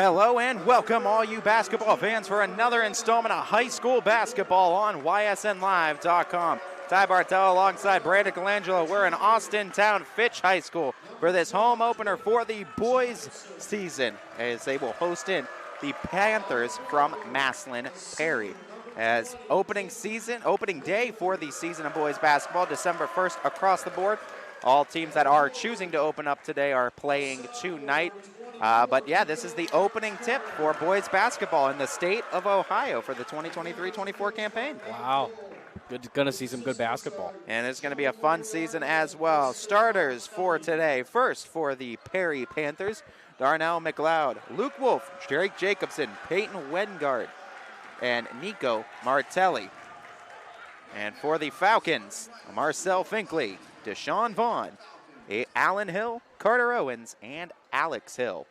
Hello and welcome all you basketball fans for another installment of high school basketball on ysnlive.com. Ty Bartel alongside Brandon Colangelo. We're in Austintown Fitch High School for this home opener for the boys season as they will host in the Panthers from Maslin Perry. As opening day for the season of boys basketball, December 1st across the board. All teams that are choosing to open up today are playing tonight. But yeah, this is the opening tip for boys basketball in the state of Ohio for the 2023-24 campaign. Wow. Going to see some good basketball. And it's going to be a fun season as well. Starters for today. First for the Perry Panthers, Darnell McLeod, Luke Wolf, Drake Jacobson, Peyton Wengard, and Nico Martelli. And for the Falcons, Marcel Finkley, Deshaun Vaughn, Alan Hill, Carter Owens, and Alex Hill.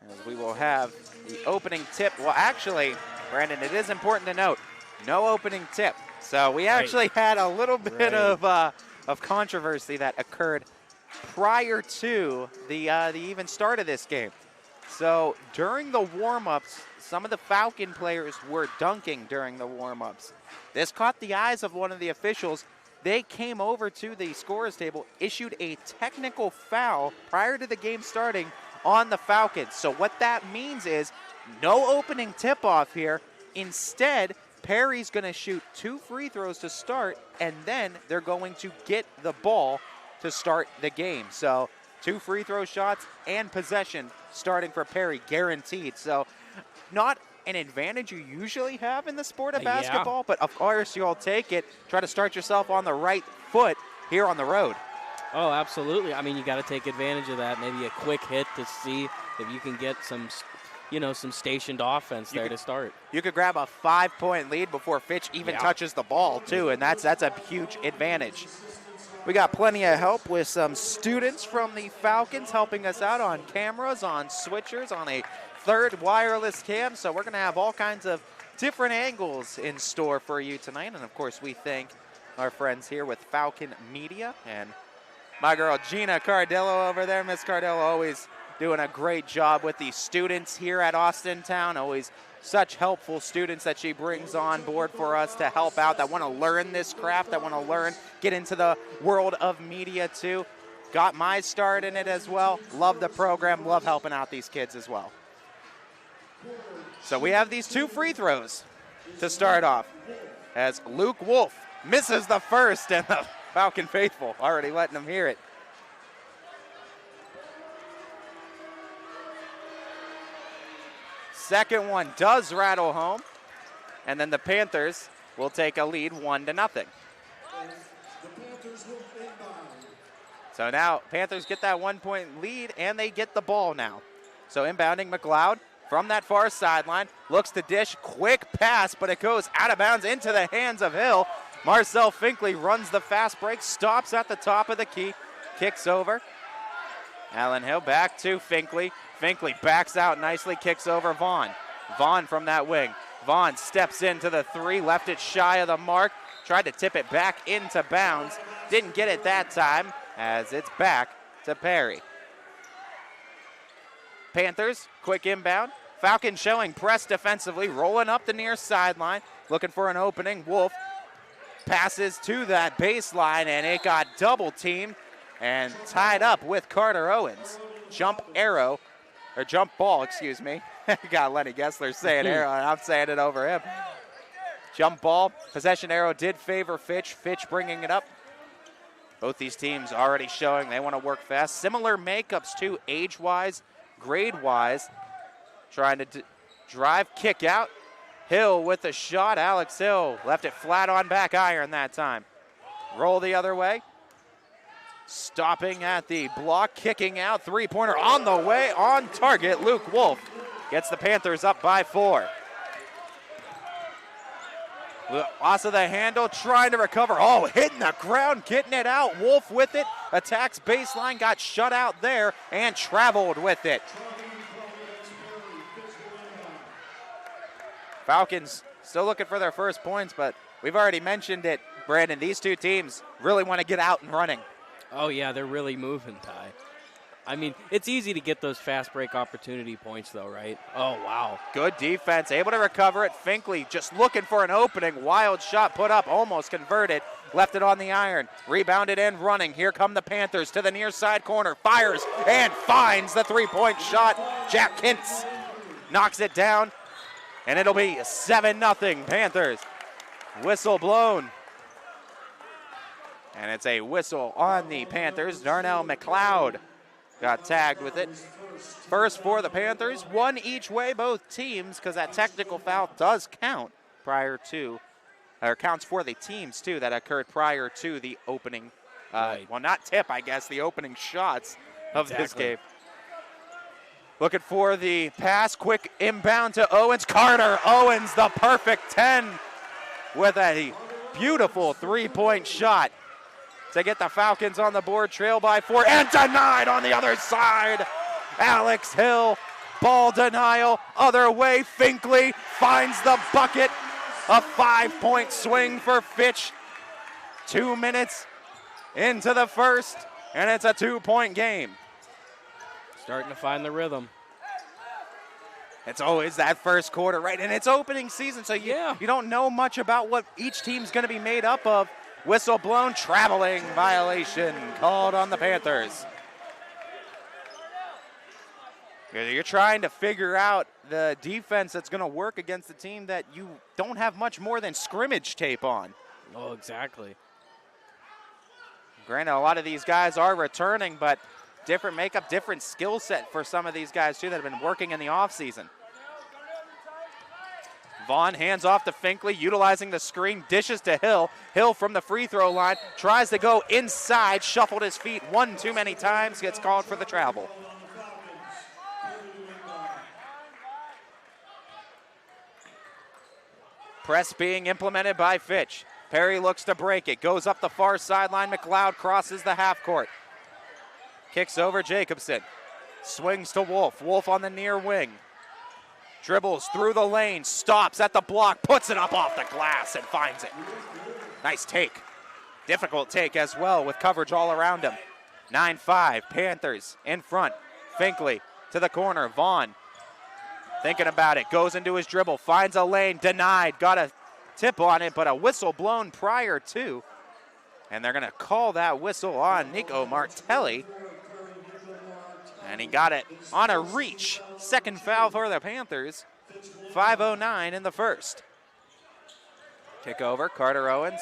As we will have the opening tip. Well, actually, Brandon, it is important to note, no opening tip. So we actually had a little bit of controversy that occurred prior to the even start of this game. So during the warm-ups, some of the Falcon players were dunking during the warm-ups. This caught the eyes of one of the officials. They came over to the scorer's table, issued a technical foul prior to the game starting on the Falcons. So what that means is no opening tip-off here. Instead, Perry's going to shoot 2 free throws to start, and then they're going to get the ball to start the game. So 2 free throw shots and possession starting for Perry, guaranteed. So not an advantage you usually have in the sport of basketball, but of course you'll take it. Try to start yourself on the right foot here on the road. Oh, absolutely. I mean, you got to take advantage of that. Maybe a quick hit to see if you can get some stationed offense there to start. You could grab a 5-point lead before Fitch even touches the ball too, and that's a huge advantage. We got plenty of help with some students from the Falcons helping us out on cameras, on switchers, on a third wireless cam. So we're going to have all kinds of different angles in store for you tonight. And of course, we thank our friends here with Falcon Media and my girl Gina Cardello over there. Miss Cardello always doing a great job with the students here at Austintown. Always such helpful students that she brings on board for us to help out, that want to learn this craft, that want to get into the world of media too. Got my start in it as well. Love the program, love helping out these kids as well. So we have these 2 free throws to start off as Luke Wolf misses the first, and the Falcon faithful already letting them hear it. Second one does rattle home, and then the Panthers will take a lead 1-0. So now Panthers get that 1-point lead, and they get the ball now. So inbounding McLeod from that far sideline, looks to dish, quick pass, but it goes out of bounds into the hands of Hill. Marcel Finkley runs the fast break, stops at the top of the key, kicks over. Alan Hill back to Finkley. Finkley backs out nicely, kicks over Vaughn. Vaughn from that wing. Vaughn steps into the 3, left it shy of the mark, tried to tip it back into bounds. Didn't get it that time as it's back to Perry. Panthers, quick inbound. Falcons showing press defensively, rolling up the near sideline, looking for an opening. Wolf passes to that baseline, and it got double teamed and tied up with Carter Owens. Jump ball, excuse me. Got Lenny Gessler saying arrow, and I'm saying it over him. Jump ball, possession arrow did favor Fitch. Fitch bringing it up. Both these teams already showing they want to work fast. Similar makeups too, age-wise, grade-wise. Trying to drive, kick out. Hill with the shot. Alex Hill left it flat on back iron that time. Roll the other way. Stopping at the block, kicking out. 3-pointer on the way, on target. Luke Wolf gets the Panthers up by 4. Loss of the handle, trying to recover. Oh, hitting the ground, getting it out. Wolf with it. Attacks baseline, got shut out there, and traveled with it. Falcons still looking for their first points, but we've already mentioned it, Brandon. These two teams really want to get out and running. Oh, yeah, they're really moving, Ty. I mean, it's easy to get those fast break opportunity points, though, right? Oh, wow. Good defense, able to recover it. Finkley just looking for an opening. Wild shot put up, almost converted. Left it on the iron. Rebounded and running. Here come the Panthers to the near side corner. Fires and finds the three-point shot. Jack Kintz knocks it down, and it'll be 7-0 Panthers. Whistle blown. And it's a whistle on the Panthers. Darnell McLeod got tagged with it. First for the Panthers, one each way, both teams, because that technical foul does count prior to, or counts for the teams too, that occurred prior to the opening, Right. well, not tip, I guess, the opening shots of this game. Looking for the pass, quick inbound to Owens. Carter Owens, the perfect 10 with a beautiful three-point shot to get the Falcons on the board, trail by 4, and denied on the other side. Alex Hill, ball denial, other way. Finkley finds the bucket. A 5-point swing for Fitch. 2 minutes into the first, and it's a 2-point game. Starting to find the rhythm. It's always that first quarter, right? And it's opening season, so you don't know much about what each team's going to be made up of. Whistle blown, traveling violation called on the Panthers. You're trying to figure out the defense that's going to work against a team that you don't have much more than scrimmage tape on. Oh, exactly. Granted, a lot of these guys are returning, but different makeup, different skill set for some of these guys, too, that have been working in the offseason. Vaughn hands off to Finkley, utilizing the screen, dishes to Hill. Hill from the free throw line, tries to go inside, shuffled his feet one too many times, gets called for the travel. Press being implemented by Fitch. Perry looks to break it, goes up the far sideline. McLeod crosses the half court. Kicks over Jacobson. Swings to Wolf. Wolf on the near wing. Dribbles through the lane, stops at the block, puts it up off the glass and finds it. Nice take. Difficult take as well with coverage all around him. 9-5, Panthers in front. Finkley to the corner. Vaughn thinking about it, goes into his dribble, finds a lane, denied, got a tip on it, but a whistle blown prior to. And they're going to call that whistle on Nico Martelli. And he got it on a reach. Second foul for the Panthers. 5:09 in the first. Kick over, Carter Owens.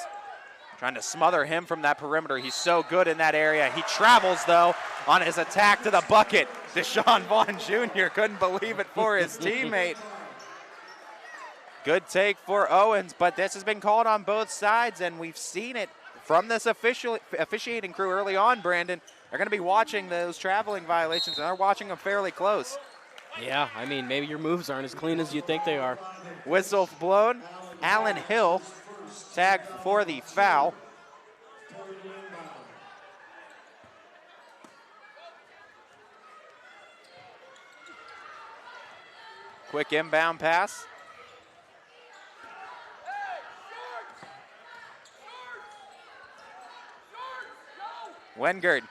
Trying to smother him from that perimeter. He's so good in that area. He travels, though, on his attack to the bucket. Deshaun Vaughn Jr. couldn't believe it for his teammate. Good take for Owens, but this has been called on both sides, and we've seen it from this officiating crew early on, Brandon. They're going to be watching those traveling violations, and they're watching them fairly close. Yeah, I mean, maybe your moves aren't as clean as you think they are. Whistle blown. Allen Hill tagged for the foul. Quick inbound pass. Wengard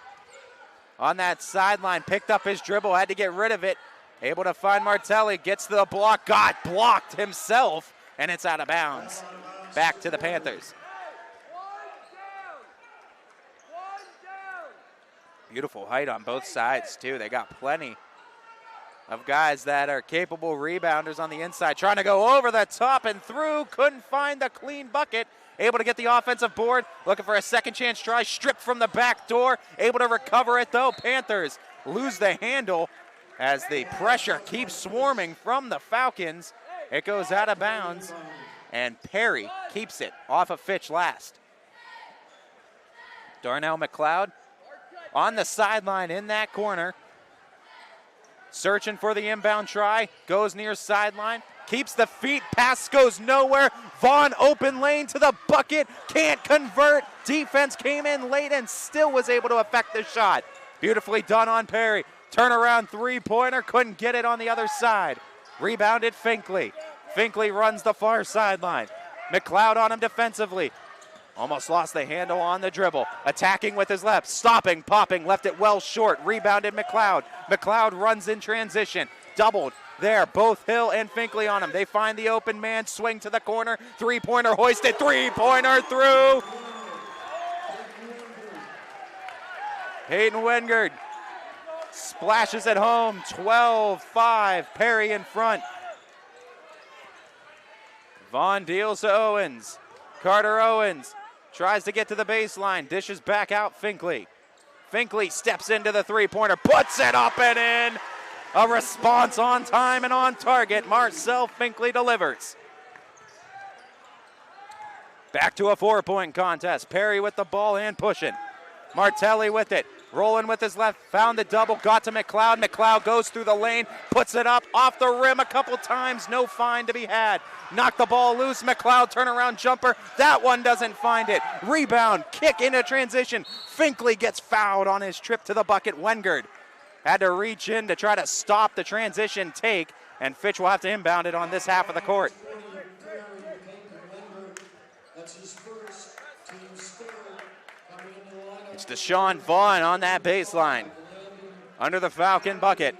on that sideline, picked up his dribble, had to get rid of it. Able to find Martelli, gets to the block, got blocked himself, and it's out of bounds. Back to the Panthers. Beautiful height on both sides, too. They got plenty of guys that are capable rebounders on the inside. Trying to go over the top and through, couldn't find the clean bucket. Able to get the offensive board, looking for a second chance try, stripped from the back door, able to recover it though. Panthers lose the handle as the pressure keeps swarming from the Falcons. It goes out of bounds, and Perry keeps it off of Fitch last. Darnell McLeod on the sideline in that corner, searching for the inbound try, goes near sideline, keeps the feet, pass goes nowhere. Vaughn open lane to the bucket, can't convert. Defense came in late and still was able to affect the shot. Beautifully done on Perry. Turnaround three-pointer, couldn't get it on the other side. Rebounded Finkley. Finkley runs the far sideline. McLeod on him defensively. Almost lost the handle on the dribble. Attacking with his left, stopping, popping, left it well short. Rebounded McLeod. McLeod runs in transition. Doubled there, both Hill and Finkley on him. They find the open man, swing to the corner. Three-pointer hoisted, three-pointer through. Hayden Wengard splashes it home, 12-5, Perry in front. Vaughn deals to Owens. Carter Owens tries to get to the baseline, dishes back out Finkley. Finkley steps into the three-pointer, puts it up and in. A response on time and on target. Marcel Finkley delivers. Back to a 4-point contest. Perry with the ball and pushing. Martelli with it. Rolling with his left, found the double, got to McLeod. McLeod goes through the lane, puts it up off the rim a couple times, no fine to be had. Knocked the ball loose, McLeod turnaround jumper, that one doesn't find it. Rebound, kick into transition. Finkley gets fouled on his trip to the bucket. Wengard had to reach in to try to stop the transition take, and Fitch will have to inbound it on this half of the court. It's Deshaun Vaughn on that baseline. Under the Falcon bucket.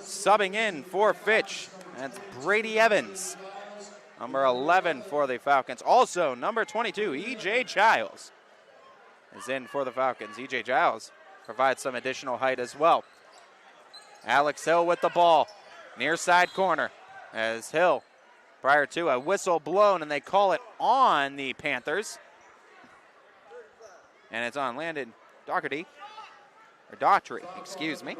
Subbing in for Fitch. That's Brady Evans. Number 11 for the Falcons. Also, number 22, E.J. Giles is in for the Falcons. E.J. Giles provides some additional height as well. Alex Hill with the ball. Near side corner as Hill, prior to a whistle blown, and they call it on the Panthers. And it's on Landon Daugherty, or Daughtry, excuse me.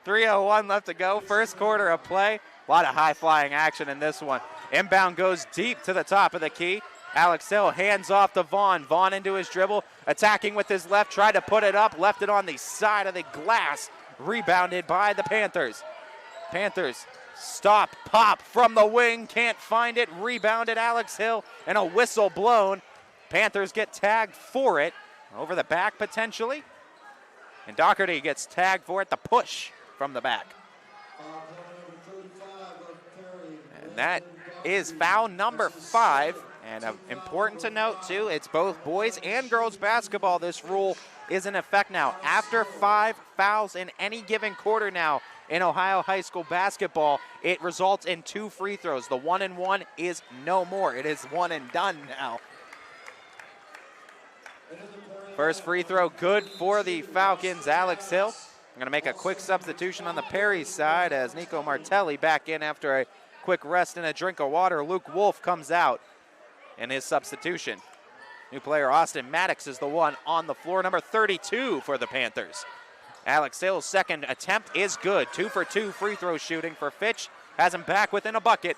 3:01 left to go, first quarter of play. A lot of high-flying action in this one. Inbound goes deep to the top of the key. Alex Hill hands off to Vaughn. Vaughn into his dribble, attacking with his left, tried to put it up, left it on the side of the glass. Rebounded by the Panthers. Panthers stop, pop from the wing, can't find it. Rebounded Alex Hill, and a whistle blown. Panthers get tagged for it, over the back potentially. And Daugherty gets tagged for it, the push from the back. And that is foul number 5. And important to note, too, it's both boys and girls basketball. This rule is in effect now. After 5 fouls in any given quarter now in Ohio high school basketball, it results in 2 free throws. The 1-and-1 is no more. It is one and done now. First free throw good for the Falcons. Alex Hill. I'm going to make a quick substitution on the Perry side as Nico Martelli back in after a quick rest and a drink of water. Luke Wolf comes out in his substitution. New player Austin Maddox is the one on the floor, number 32 for the Panthers. Alex Hill's second attempt is good. 2 for 2 free throw shooting for Fitch. Has him back within a bucket,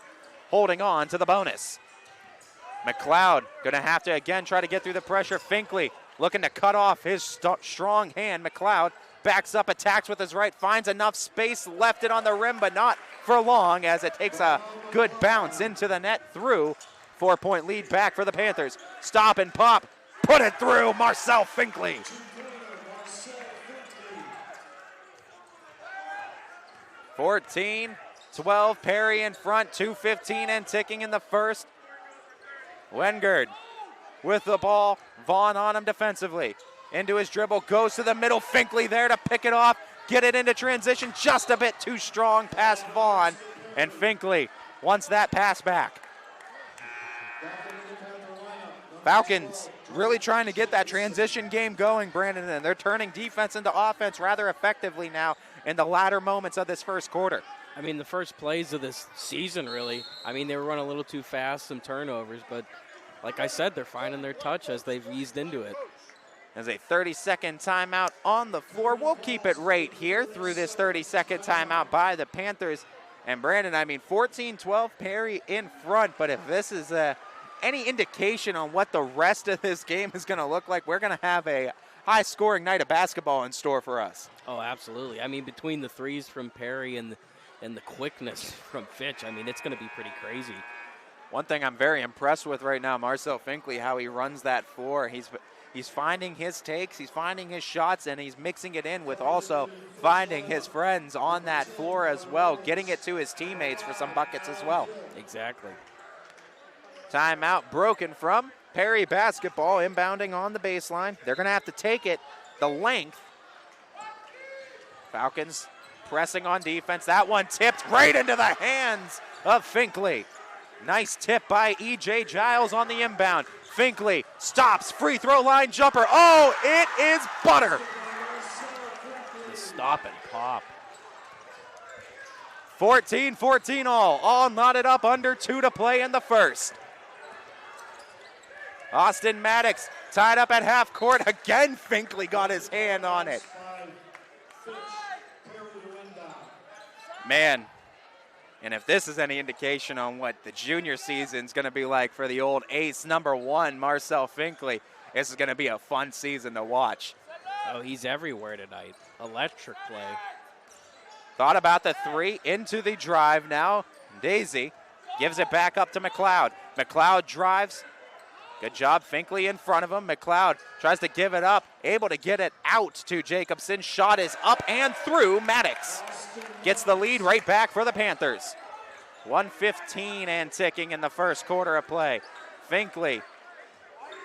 holding on to the bonus. McLeod going to have to again try to get through the pressure. Finkley looking to cut off his strong hand. McLeod backs up, attacks with his right, finds enough space, left it on the rim, but not for long as it takes a good bounce into the net through. 4-point lead back for the Panthers. Stop and pop, put it through, Marcel Finkley. 14-12, Perry in front, 2:15 and ticking in the first. Wengard with the ball, Vaughn on him defensively. Into his dribble, goes to the middle, Finkley there to pick it off, get it into transition, just a bit too strong past Vaughn, and Finkley wants that pass back. Falcons really trying to get that transition game going, Brandon, and they're turning defense into offense rather effectively now in the latter moments of this first quarter. I mean, the first plays of this season, really. I mean, they were running a little too fast, some turnovers, but like I said, they're finding their touch as they've eased into it. There's a 30-second timeout on the floor. We'll keep it right here through this 30-second timeout by the Panthers. And Brandon, I mean, 14-12, Perry in front, but if this is any indication on what the rest of this game is going to look like, we're going to have a high-scoring night of basketball in store for us. Oh, absolutely. I mean, between the threes from Perry and the quickness from Fitch, I mean, it's going to be pretty crazy. One thing I'm very impressed with right now, Marcel Finkley, how he runs that floor. He's finding his takes, he's finding his shots, and he's mixing it in with also finding his friends on that floor as well, getting it to his teammates for some buckets as well. Exactly. Timeout broken from Perry basketball, inbounding on the baseline. They're going to have to take it the length. Falcons pressing on defense. That one tipped right into the hands of Finkley. Nice tip by E.J. Giles on the inbound. Finkley stops, free throw line jumper. Oh, it is butter. Stop and pop. 14-14 all knotted up, under 2 to play in the first. Austin Maddox tied up at half court. Again, Finkley got his hand on it. Man, and if this is any indication on what the junior season's going to be like for the old ace number 1, Marcel Finkley, this is going to be a fun season to watch. Oh, he's everywhere tonight. Electric play. Thought about the 3, into the drive now. Daisy gives it back up to McLeod. McLeod drives. Good job, Finkley in front of him. McLeod tries to give it up, able to get it out to Jacobson. Shot is up and through. Maddox gets the lead right back for the Panthers. 1:15 and ticking in the first quarter of play. Finkley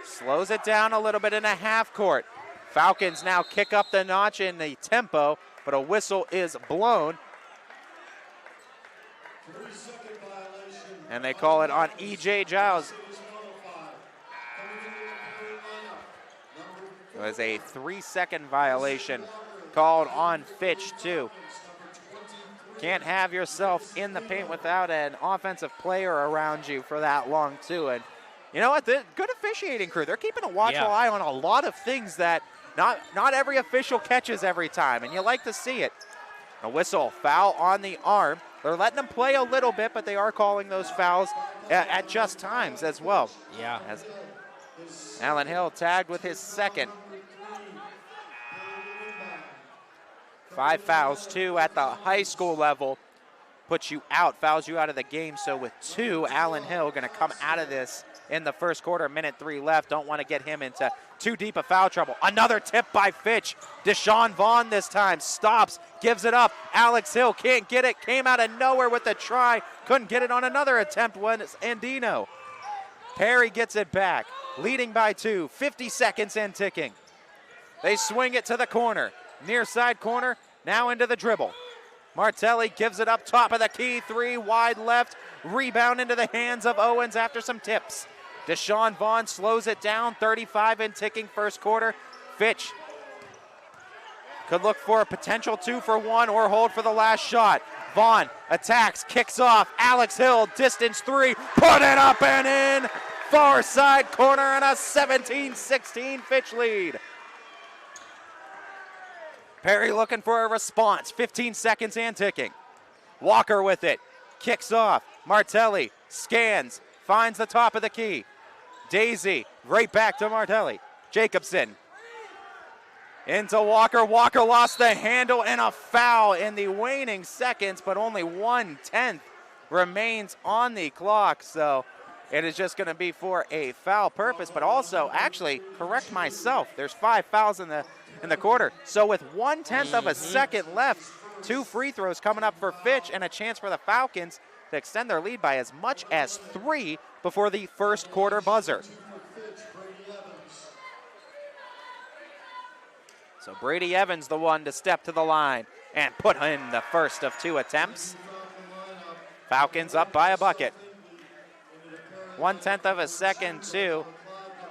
slows it down a little bit in a half court. Falcons now kick up the notch in the tempo, but a whistle is blown. And they call it on E.J. Giles. It was a 3-second violation called on Fitch, too. Can't have yourself in the paint without an offensive player around you for that long, too. And you know what? The good officiating crew, they're keeping a watchful eye on a lot of things that not every official catches every time, and you like to see it. A whistle, foul on the arm. They're letting them play a little bit, but they are calling those fouls at just times as well. Yeah. As Allen Hill tagged with his second. 5 fouls, 2 at the high school level, puts you out, fouls you out of the game. So with 2, Allen Hill going to come out of this in the first quarter, 1:03 left. Don't want to get him into too deep of foul trouble. Another tip by Fitch. Deshaun Vaughn this time stops, gives it up. Alex Hill can't get it, came out of nowhere with the try. Couldn't get it on another attempt when it's Andino. Perry gets it back, leading by 2, 50 seconds and ticking. They swing it to the corner. Near side corner, now into the dribble. Martelli gives it up top of the key, 3 wide left. Rebound into the hands of Owens after some tips. Deshaun Vaughn slows it down, 35 and ticking first quarter. Fitch could look for a potential 2 for 1 or hold for the last shot. Vaughn attacks, kicks off. Alex Hill, distance 3, put it up and in. Far side corner and a 17-16 Fitch lead. Perry looking for a response, 15 seconds and ticking. Walker with it, kicks off. Martelli scans, finds the top of the key. Daisy, right back to Martelli. Jacobson into Walker. Walker lost the handle and a foul in the waning seconds, but only 1/10 remains on the clock. So it is just going to be for a foul purpose, but also, actually, correct myself, there's 5 fouls in the quarter. So with 1/10 of a second left, 2 free throws coming up for Fitch and a chance for the Falcons to extend their lead by as much as 3 before the first quarter buzzer. So Brady Evans, the one to step to the line and put in the first of 2 attempts. Falcons up by a bucket. 1/10 of a second, too.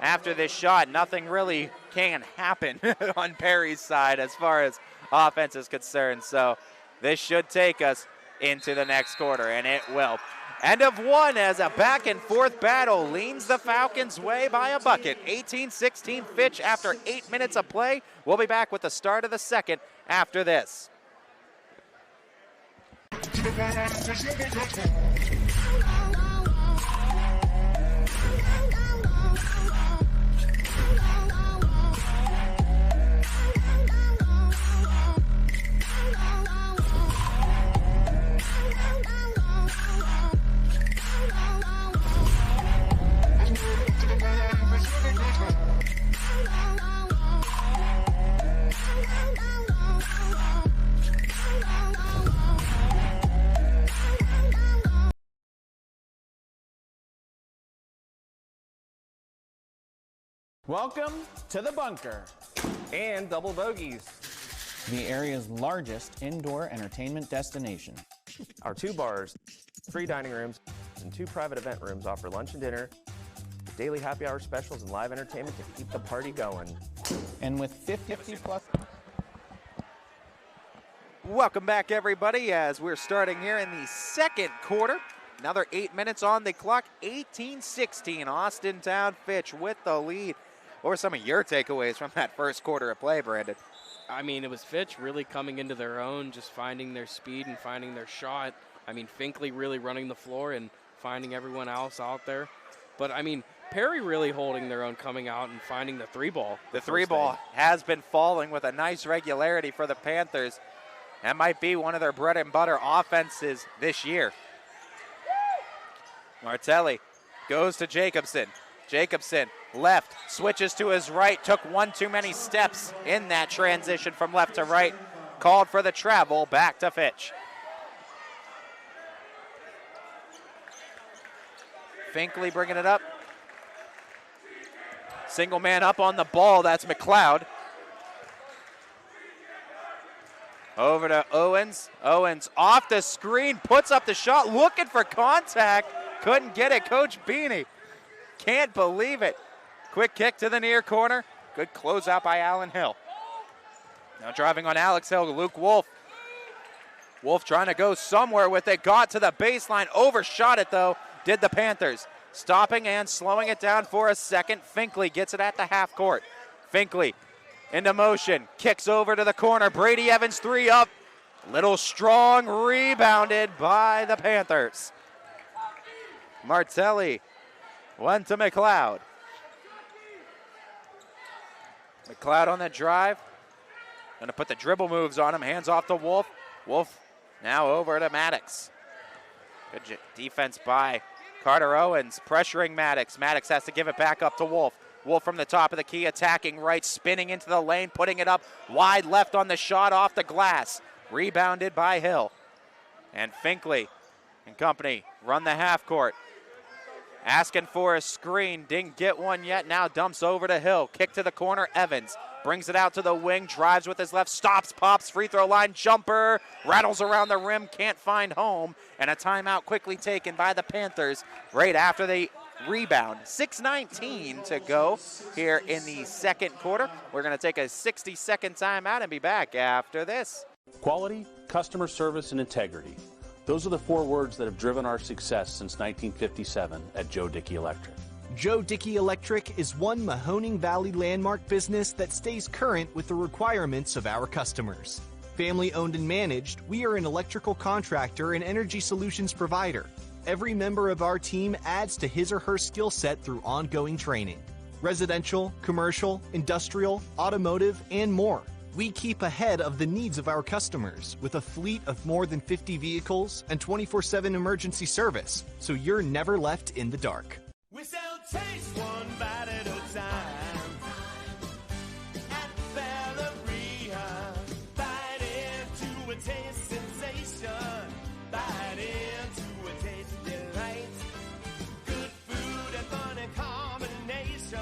After this shot, nothing really can happen on Perry's side as far as offense is concerned. So this should take us into the next quarter, and it will. End of 1 as a back and forth battle leans the Falcons' way by a bucket. 18-16 Fitch after 8 minutes of play. We'll be back with the start of the second after this. Welcome to the bunker. And double bogeys. The area's largest indoor entertainment destination. Our 2 bars, 3 dining rooms, and 2 private event rooms offer lunch and dinner, daily happy hour specials, and live entertainment to keep the party going. And with 50 plus. Welcome back, everybody, as we're starting here in the second quarter. Another 8 minutes on the clock, 18-16. Austintown Fitch with the lead. What were some of your takeaways from that first quarter of play, Brandon? I mean, it was Fitch really coming into their own, just finding their speed and finding their shot. I mean, Finkley really running the floor and finding everyone else out there. But, I mean, Perry really holding their own, coming out and finding the 3-ball. The 3-ball has been falling with a nice regularity for the Panthers. That might be one of their bread and butter offenses this year. Martelli goes to Jacobson. Jacobson left, switches to his right, took one too many steps in that transition from left to right. Called for the travel, back to Fitch. Finkley bringing it up. Single man up on the ball, that's McLeod. Over to Owens. Owens off the screen, puts up the shot, looking for contact. Couldn't get it, Coach Beanie. Can't believe it. Quick kick to the near corner. Good closeout by Allen Hill. Now driving on Alex Hill, Luke Wolf. Wolf trying to go somewhere with it. Got to the baseline, overshot it though, did the Panthers. Stopping and slowing it down for a second. Finkley gets it at the half court. Finkley into motion, kicks over to the corner. Brady Evans 3 up. Little strong, rebounded by the Panthers. Martelli went to McLeod. McLeod on the drive. Gonna put the dribble moves on him. Hands off to Wolf. Wolf now over to Maddox. Good defense by Carter Owens, pressuring Maddox. Maddox has to give it back up to Wolf. Wolf from the top of the key, attacking right, spinning into the lane, putting it up wide left on the shot off the glass. Rebounded by Hill. And Finkley and company run the half court. Asking for a screen, didn't get one yet, now dumps over to Hill. Kick to the corner, Evans brings it out to the wing, drives with his left, stops, pops, free throw line, jumper, rattles around the rim, can't find home, and a timeout quickly taken by the Panthers right after the rebound. 6:19 to go here in the second quarter. We're going to take a 60-second timeout and be back after this. Quality, customer service, and integrity. Those are the 4 words that have driven our success since 1957 at Joe Dickey Electric. Joe Dickey Electric is one Mahoning Valley landmark business that stays current with the requirements of our customers. Family owned and managed, we are an electrical contractor and energy solutions provider. Every member of our team adds to his or her skill set through ongoing training. Residential, commercial, industrial, automotive, and more. We keep ahead of the needs of our customers with a fleet of more than 50 vehicles and 24/7 emergency service, so you're never left in the dark. We sell taste one bite at a time. At Valeria, bite into a taste sensation. Bite into a taste delight. Good food and fun and combination.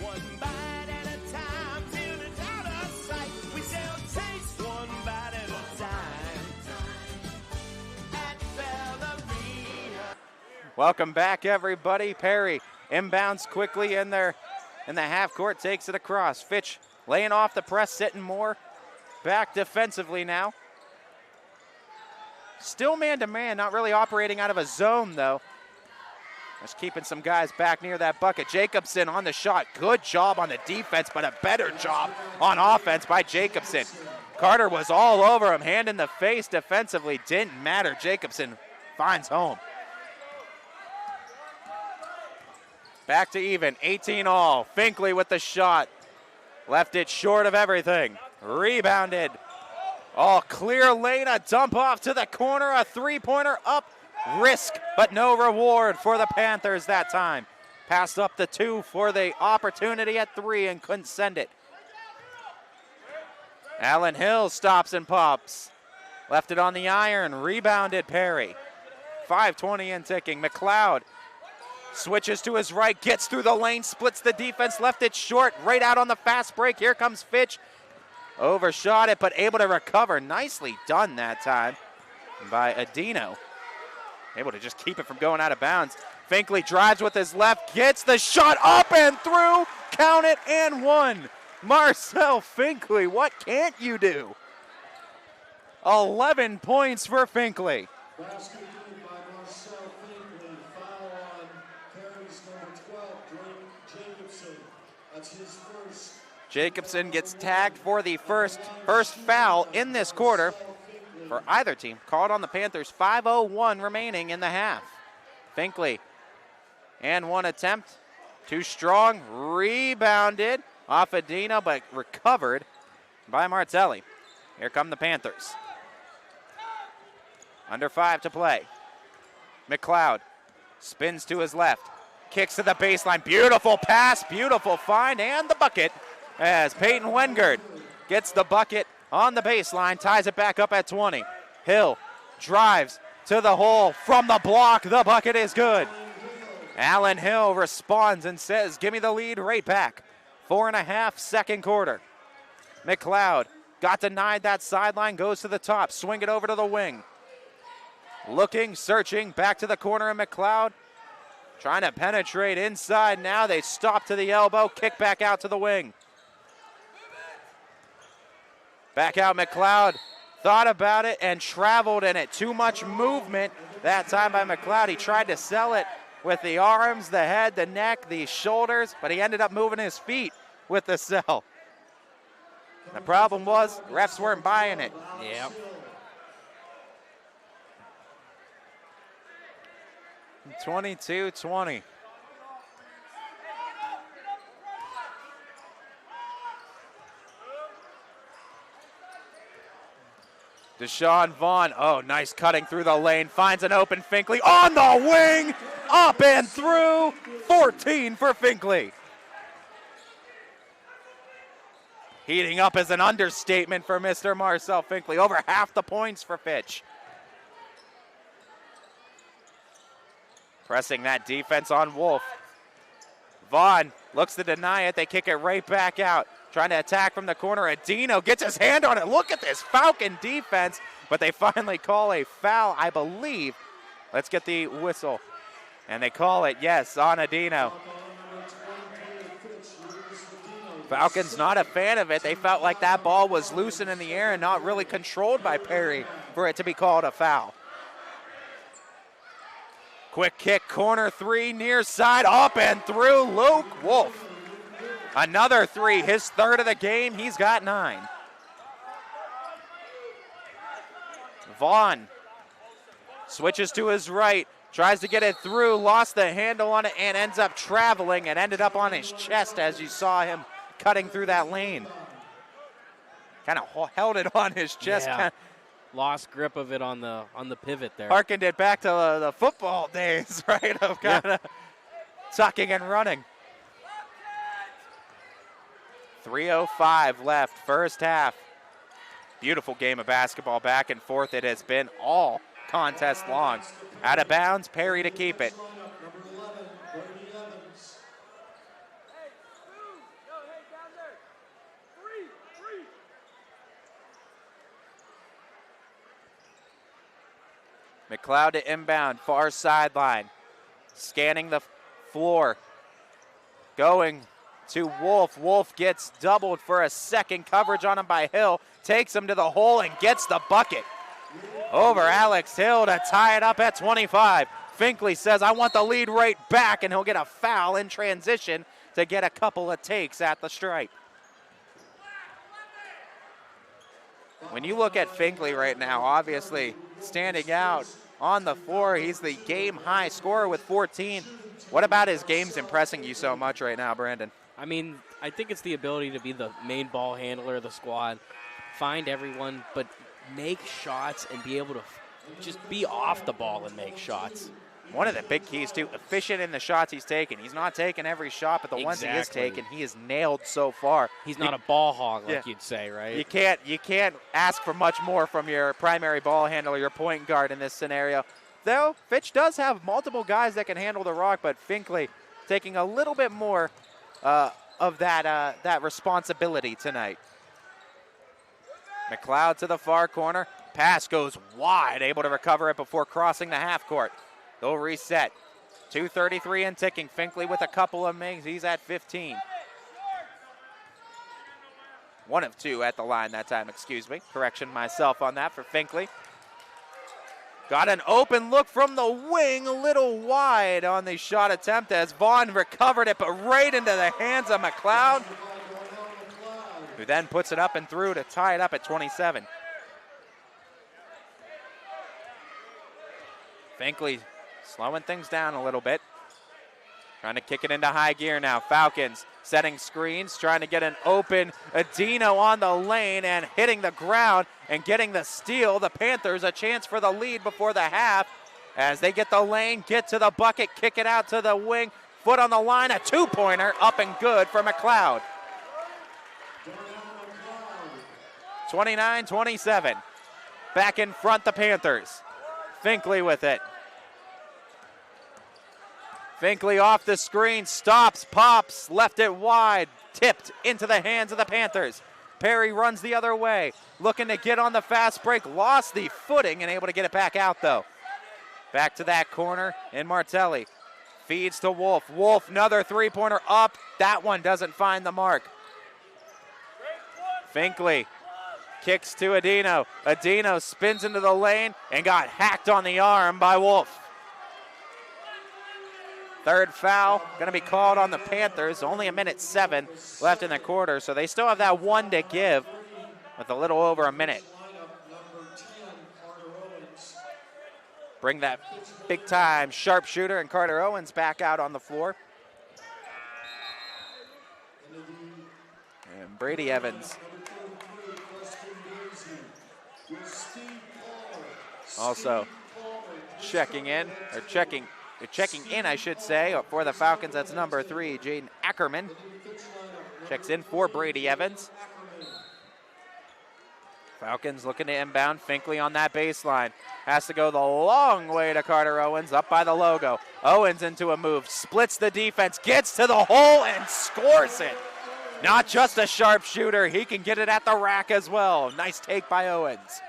One bite at a time till it's out of sight. We sell taste one bite at a time. At Valeria. Welcome back, everybody. Perry inbounds quickly in the half court, takes it across. Fitch laying off the press, sitting more back defensively now. Still man-to-man, not really operating out of a zone, though. Just keeping some guys back near that bucket. Jacobson on the shot. Good job on the defense, but a better job on offense by Jacobson. Carter was all over him, hand in the face defensively. Didn't matter. Jacobson finds home. Back to even, 18 all. Finkley with the shot. Left it short of everything. Rebounded. All clear lane, a dump off to the corner, a three-pointer up. Risk, but no reward for the Panthers that time. Passed up the 2 for the opportunity at 3 and couldn't send it. Allen Hill stops and pops. Left it on the iron, rebounded Perry. 5:20 in ticking. McLeod Switches to his right, gets through the lane, splits the defense, left it short, right out on the fast break. Here comes Fitch. Overshot it, but able to recover. Nicely done that time by Adino. Able to just keep it from going out of bounds. Finkley drives with his left, gets the shot up and through. Count it and one. Marcel Finkley, what can't you do? 11 points for Finkley. Basket given by Marcel Finkley. Foul on Perry's number 12, Jacobson. That's his first. Jacobson gets tagged for the first foul in this quarter for either team. Called on the Panthers. 5:01 remaining in the half. Finkley and one attempt. Too strong. Rebounded off Adino, but recovered by Martelli. Here come the Panthers. Under 5 to play. McLeod spins to his left. Kicks to the baseline. Beautiful pass, beautiful find, and the bucket as Peyton Wengard gets the bucket on the baseline, ties it back up at 20. Hill drives to the hole from the block. The bucket is good. Allen Hill responds and says, give me the lead right back. 4.5 second quarter. McLeod got denied that sideline, goes to the top, swing it over to the wing. Looking, searching, back to the corner of McLeod. Trying to penetrate inside now. They stop to the elbow, kick back out to the wing. Back out McLeod. Thought about it and traveled in it. Too much movement that time by McLeod. He tried to sell it with the arms, the head, the neck, the shoulders, but he ended up moving his feet with the sell. The problem was refs weren't buying it. Yep. (22-20). Deshaun Vaughn, oh, nice cutting through the lane, finds an open Finkley on the wing, up and through, 14 for Finkley. Heating up is an understatement for Mr. Marcel Finkley, over half the points for Fitch. Pressing that defense on Wolf. Vaughn looks to deny it, they kick it right back out. Trying to attack from the corner. Adino gets his hand on it. Look at this Falcon defense. But they finally call a foul, I believe. Let's get the whistle. And they call it, yes, on Adino. Falcons not a fan of it. They felt like that ball was loosened in the air and not really controlled by Perry for it to be called a foul. Quick kick, corner three, near side, up and through. Luke Wolf. Another three, his third of the game. He's got 9. Vaughn switches to his right, tries to get it through, lost the handle on it, and ends up traveling and ended up on his chest as you saw him cutting through that lane. Kind of held it on his chest. Yeah. Lost grip of it on the pivot there. Harkened it back to the football days, right, of kind of tucking and running. 3:05 left, first half. Beautiful game of basketball, back and forth. It has been all contest long. Out of bounds, Perry to keep it. McLeod to inbound, far sideline. Scanning the floor. Going to Wolf. Wolf gets doubled for a second. Coverage on him by Hill. Takes him to the hole and gets the bucket. Over Alex Hill to tie it up at 25. Finkley says, I want the lead right back, and he'll get a foul in transition to get a couple of takes at the stripe. When you look at Finkley right now, obviously standing out on the floor, he's the game-high scorer with 14. What about his games impressing you so much right now, Brandon? I mean, I think it's the ability to be the main ball handler of the squad, find everyone, but make shots and be able to just be off the ball and make shots. One of the big keys, too, efficient in the shots he's taking. He's not taking every shot, but the ones he is taking, he is nailed so far. He's not a ball hog, like you'd say, right? You can't ask for much more from your primary ball handler, your point guard in this scenario. though, Fitch does have multiple guys that can handle the rock, but Finkley taking a little bit more of that responsibility tonight. McLeod to the far corner. Pass goes wide, able to recover it before crossing the half court. They'll reset. 2:33 and ticking. Finkley with a couple of makes. He's at 15. 1 of 2 at the line that time, excuse me. Correction myself on that for Finkley. Got an open look from the wing, a little wide on the shot attempt as Vaughn recovered it, but right into the hands of McLeod, who then puts it up and through to tie it up at 27. Finkley slowing things down a little bit. Trying to kick it into high gear now. Falcons setting screens, trying to get an open Adino on the lane and hitting the ground and getting the steal. The Panthers a chance for the lead before the half as they get the lane, get to the bucket, kick it out to the wing. Foot on the line, a two-pointer up and good for McLeod. 29-27. Back in front, the Panthers. Finkley with it. Finkley off the screen, stops, pops, left it wide, tipped into the hands of the Panthers. Perry runs the other way, looking to get on the fast break, lost the footing and able to get it back out though. Back to that corner, and Martelli feeds to Wolf. Wolf, another three-pointer up. That one doesn't find the mark. Finkley kicks to Adino. Adino spins into the lane and got hacked on the arm by Wolf. Third foul going to be called on the Panthers. Only a minute 7 left in the quarter, so they still have that one to give with a little over a minute. Bring that big-time sharpshooter and Carter Owens back out on the floor. And Brady Evans also checking in, I should say, for the Falcons. That's number 3, Jaden Ackerman. Checks in for Brady Evans. Falcons looking to inbound. Finkley on that baseline. Has to go the long way to Carter Owens, up by the logo. Owens into a move, splits the defense, gets to the hole and scores it. Not just a sharpshooter, he can get it at the rack as well. Nice take by Owens.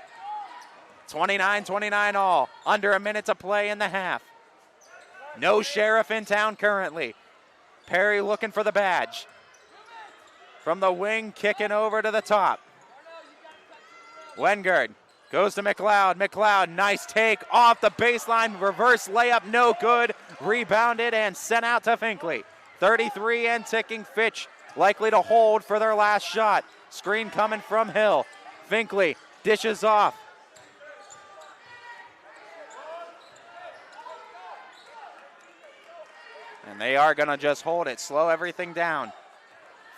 29-29 all. Under a minute to play in the half. No Sheriff in town currently. Perry looking for the badge. From the wing, kicking over to the top. Wengard goes to McLeod. McLeod, nice take off the baseline. Reverse layup, no good. Rebounded and sent out to Finkley. 33 and ticking. Fitch likely to hold for their last shot. Screen coming from Hill. Finkley dishes off. And they are going to just hold it, slow everything down.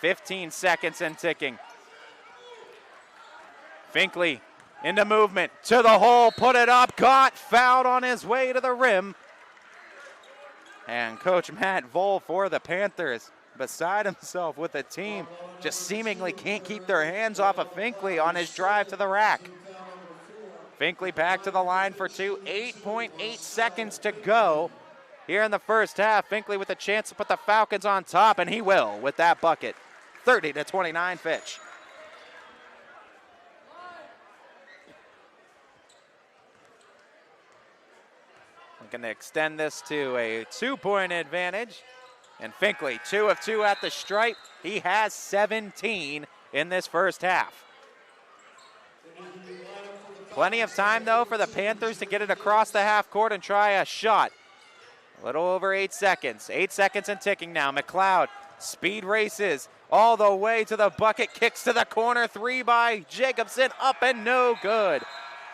15 seconds and ticking. Finkley into movement, to the hole, put it up, got fouled on his way to the rim. And Coach Matt Vole for the Panthers, beside himself with the team, just seemingly can't keep their hands off of Finkley on his drive to the rack. Finkley back to the line for 2, 8.8 seconds to go. Here in the first half, Finkley with a chance to put the Falcons on top, and he will with that bucket. 30-29 Fitch. Looking to extend this to a 2-point advantage. And Finkley, 2 of 2 at the stripe. He has 17 in this first half. Plenty of time, though, for the Panthers to get it across the half court and try a shot. A little over 8 seconds. 8 seconds and ticking now. McLeod speed races all the way to the bucket. Kicks to the corner. 3 by Jacobson. Up and no good.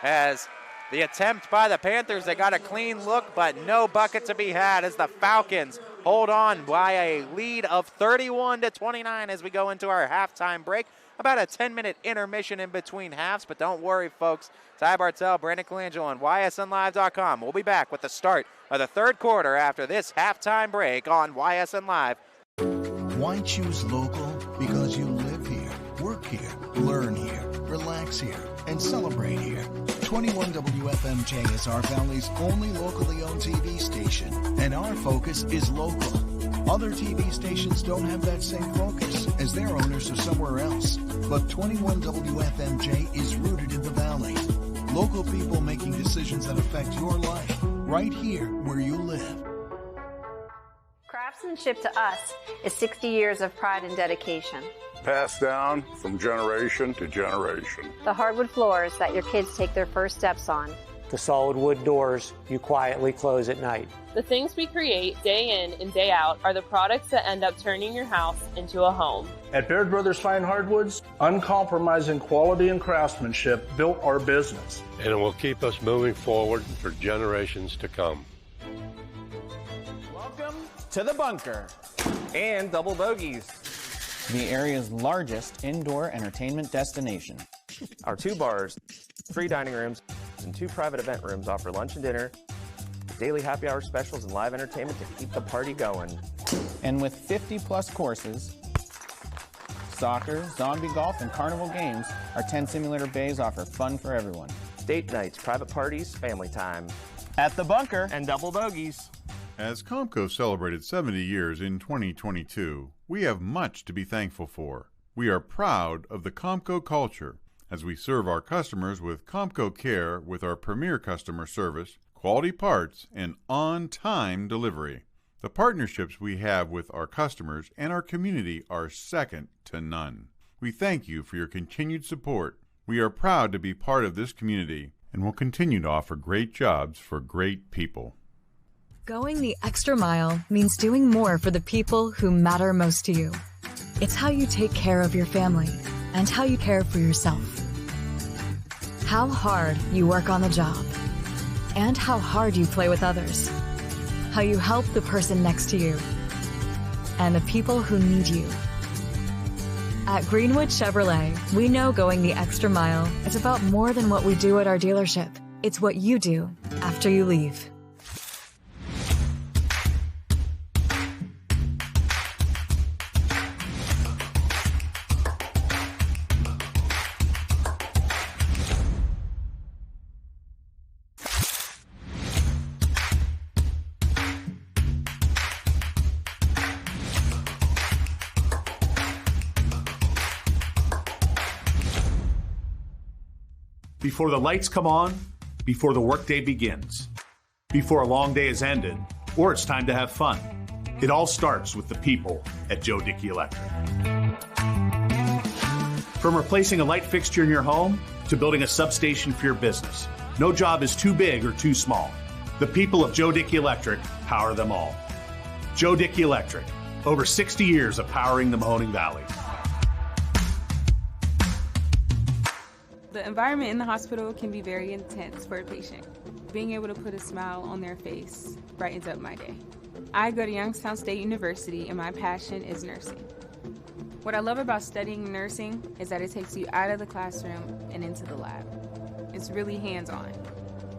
As the attempt by the Panthers, they got a clean look, but no bucket to be had as the Falcons hold on by a lead of 31-29 as we go into our halftime break. About a 10-minute intermission in between halves, but don't worry, folks. Ty Bartell, Brandon Colangelo on YSNLive.com. We'll be back with the start of the third quarter after this halftime break on YSN Live. Why choose local? Because you live here, work here, learn here, relax here, and celebrate here. 21 WFMJ is our Valley's only locally owned TV station, and our focus is local. Other TV stations don't have that same focus, as their owners are somewhere else. But 21 WFMJ is rooted in the Valley. Local people making decisions that affect your life, right here where you live. Craftsmanship to us is 60 years of pride and dedication. Passed down from generation to generation. The hardwood floors that your kids take their first steps on. The solid wood doors you quietly close at night. The things we create day in and day out are the products that end up turning your house into a home. At Baird Brothers Fine Hardwoods, uncompromising quality and craftsmanship built our business. And it will keep us moving forward for generations to come. Welcome to the bunker and double bogeys. The area's largest indoor entertainment destination. Our 2 bars, 3 dining rooms, and 2 private event rooms offer lunch and dinner, daily happy hour specials, and live entertainment to keep the party going. And with 50-plus courses, soccer, zombie golf, and carnival games, our 10 simulator bays offer fun for everyone. Date nights, private parties, family time. At the bunker and double bogeys. As Comco celebrated 70 years in 2022, we have much to be thankful for. We are proud of the Comco culture as we serve our customers with Comco Care with our premier customer service, quality parts, and on-time delivery. The partnerships we have with our customers and our community are second to none. We thank you for your continued support. We are proud to be part of this community and will continue to offer great jobs for great people. Going the extra mile means doing more for the people who matter most to you. It's how you take care of your family and how you care for yourself. How hard you work on the job and how hard you play with others. How you help the person next to you and the people who need you. At Greenwood Chevrolet, we know going the extra mile is about more than what we do at our dealership. It's what you do after you leave. Before the lights come on, before the workday begins, before a long day is ended, or it's time to have fun. It all starts with the people at Joe Dickey Electric. From replacing a light fixture in your home to building a substation for your business, no job is too big or too small. The people of Joe Dickey Electric power them all. Joe Dickey Electric, over 60 years of powering the Mahoning Valley. The environment in the hospital can be very intense for a patient. Being able to put a smile on their face brightens up my day. I go to Youngstown State University and my passion is nursing. What I love about studying nursing is that it takes you out of the classroom and into the lab. It's really hands-on.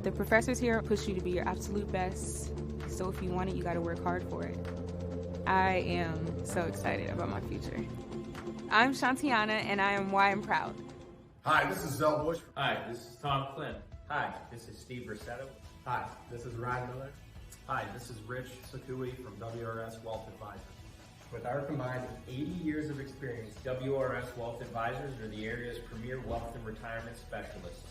The professors here push you to be your absolute best, so if you want it, you gotta work hard for it. I am so excited about my future. I'm Shantiana and I am why I'm proud. Hi, this is Zell Bush. Hi, this is Tom Flynn. Hi, this is Steve Rossetto. Hi, this is Ryan Miller. Hi, this is Rich Sakui from WRS Wealth Advisors. With our combined 80 years of experience, WRS Wealth Advisors are the area's premier wealth and retirement specialists.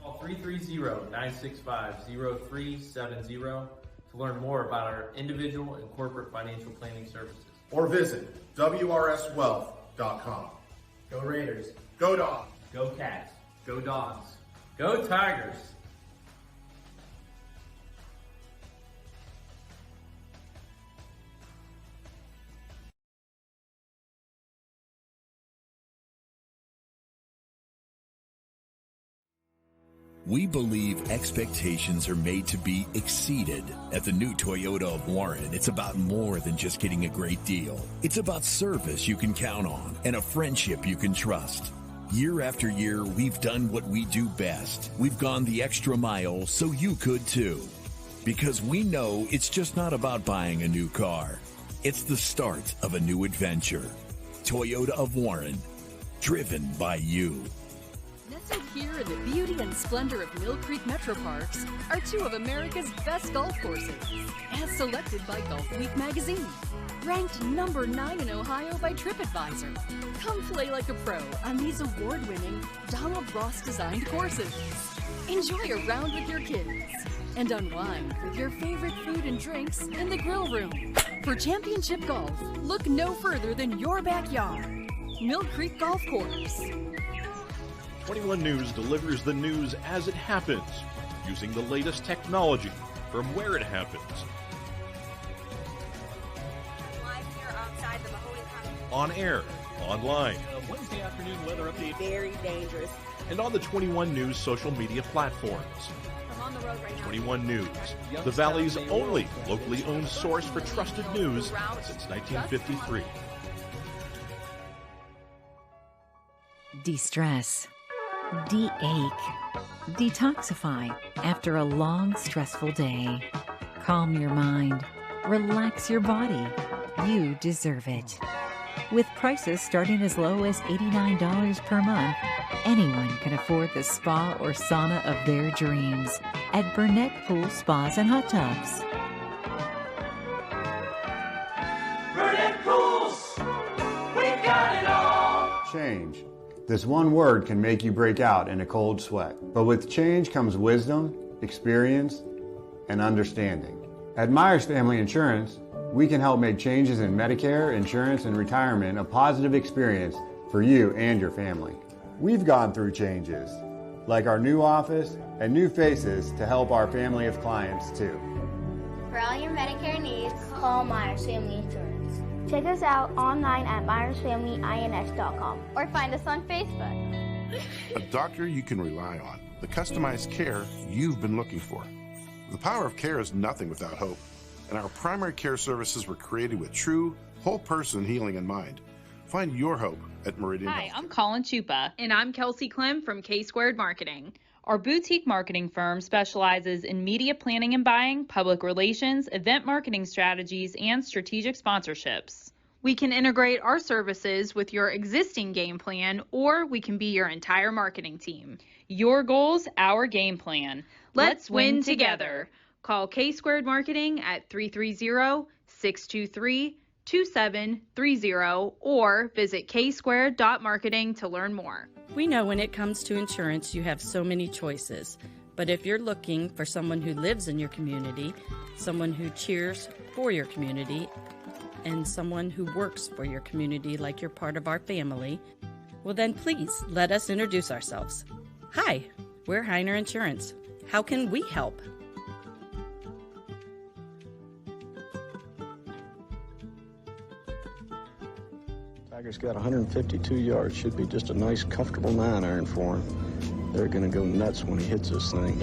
Call 330-965-0370 to learn more about our individual and corporate financial planning services. Or visit WRSwealth.com. Go Raiders. Go Dogs. Go Cats. Go Dogs. Go Tigers. We believe expectations are made to be exceeded. At the new Toyota of Warren, it's about more than just getting a great deal. It's about service you can count on and a friendship you can trust. Year after year, we've done what we do best. We've gone the extra mile so you could too. Because we know it's just not about buying a new car. It's the start of a new adventure. Toyota of Warren, driven by you. Nestled here in the beauty and splendor of Mill Creek Metro Parks are two of America's best golf courses, as selected by Golf Week magazine. Ranked number 9 in Ohio by TripAdvisor. Come play like a pro on these award-winning Donald Ross-designed courses. Enjoy a round with your kids and unwind with your favorite food and drinks in the grill room. For championship golf, look no further than your backyard. Mill Creek Golf Course. 21 News delivers the news as it happens, using the latest technology from where it happens. On air, online, Wednesday afternoon weather update. Very dangerous. and on the 21 News social media platforms. I'm on the road right now. 21 News, the Valley's only locally owned source for trusted news since 1953. De-stress, de-ache, detoxify after a long, stressful day. Calm your mind, relax your body. You deserve it. With prices starting as low as $89 per month, anyone can afford the spa or sauna of their dreams at Burnett Pool Spas and Hot Tubs. Burnett Pools, we've got it all. Change. This one word can make you break out in a cold sweat. But with change comes wisdom, experience, and understanding. At Myers Family Insurance, we can help make changes in Medicare, insurance, and retirement a positive experience for you and your family. We've gone through changes, like our new office and new faces to help our family of clients too. For all your Medicare needs, call Myers Family Insurance. Check us out online at myersfamilyins.com or find us on Facebook. A doctor you can rely on, the customized care you've been looking for. The power of care is nothing without hope, and our primary care services were created with true, whole-person healing in mind. Find your hope at Meridian Hi, Health. I'm Colin Chupa. And I'm Kelsey Clem from K-Squared Marketing. Our boutique marketing firm specializes in media planning and buying, public relations, event marketing strategies, and strategic sponsorships. We can integrate our services with your existing game plan, or we can be your entire marketing team. Your goals, our game plan. Let's win together. Call K-Squared Marketing at 330-623-2730 or visit ksquared.marketing to learn more. We know when it comes to insurance, you have so many choices. But if you're looking for someone who lives in your community, someone who cheers for your community, and someone who works for your community like you're part of our family, well then please let us introduce ourselves. Hi, we're Heiner Insurance. How can we help? Tiger's got 152 yards. Should be just a nice, comfortable 9-iron for him. They're going to go nuts when he hits this thing.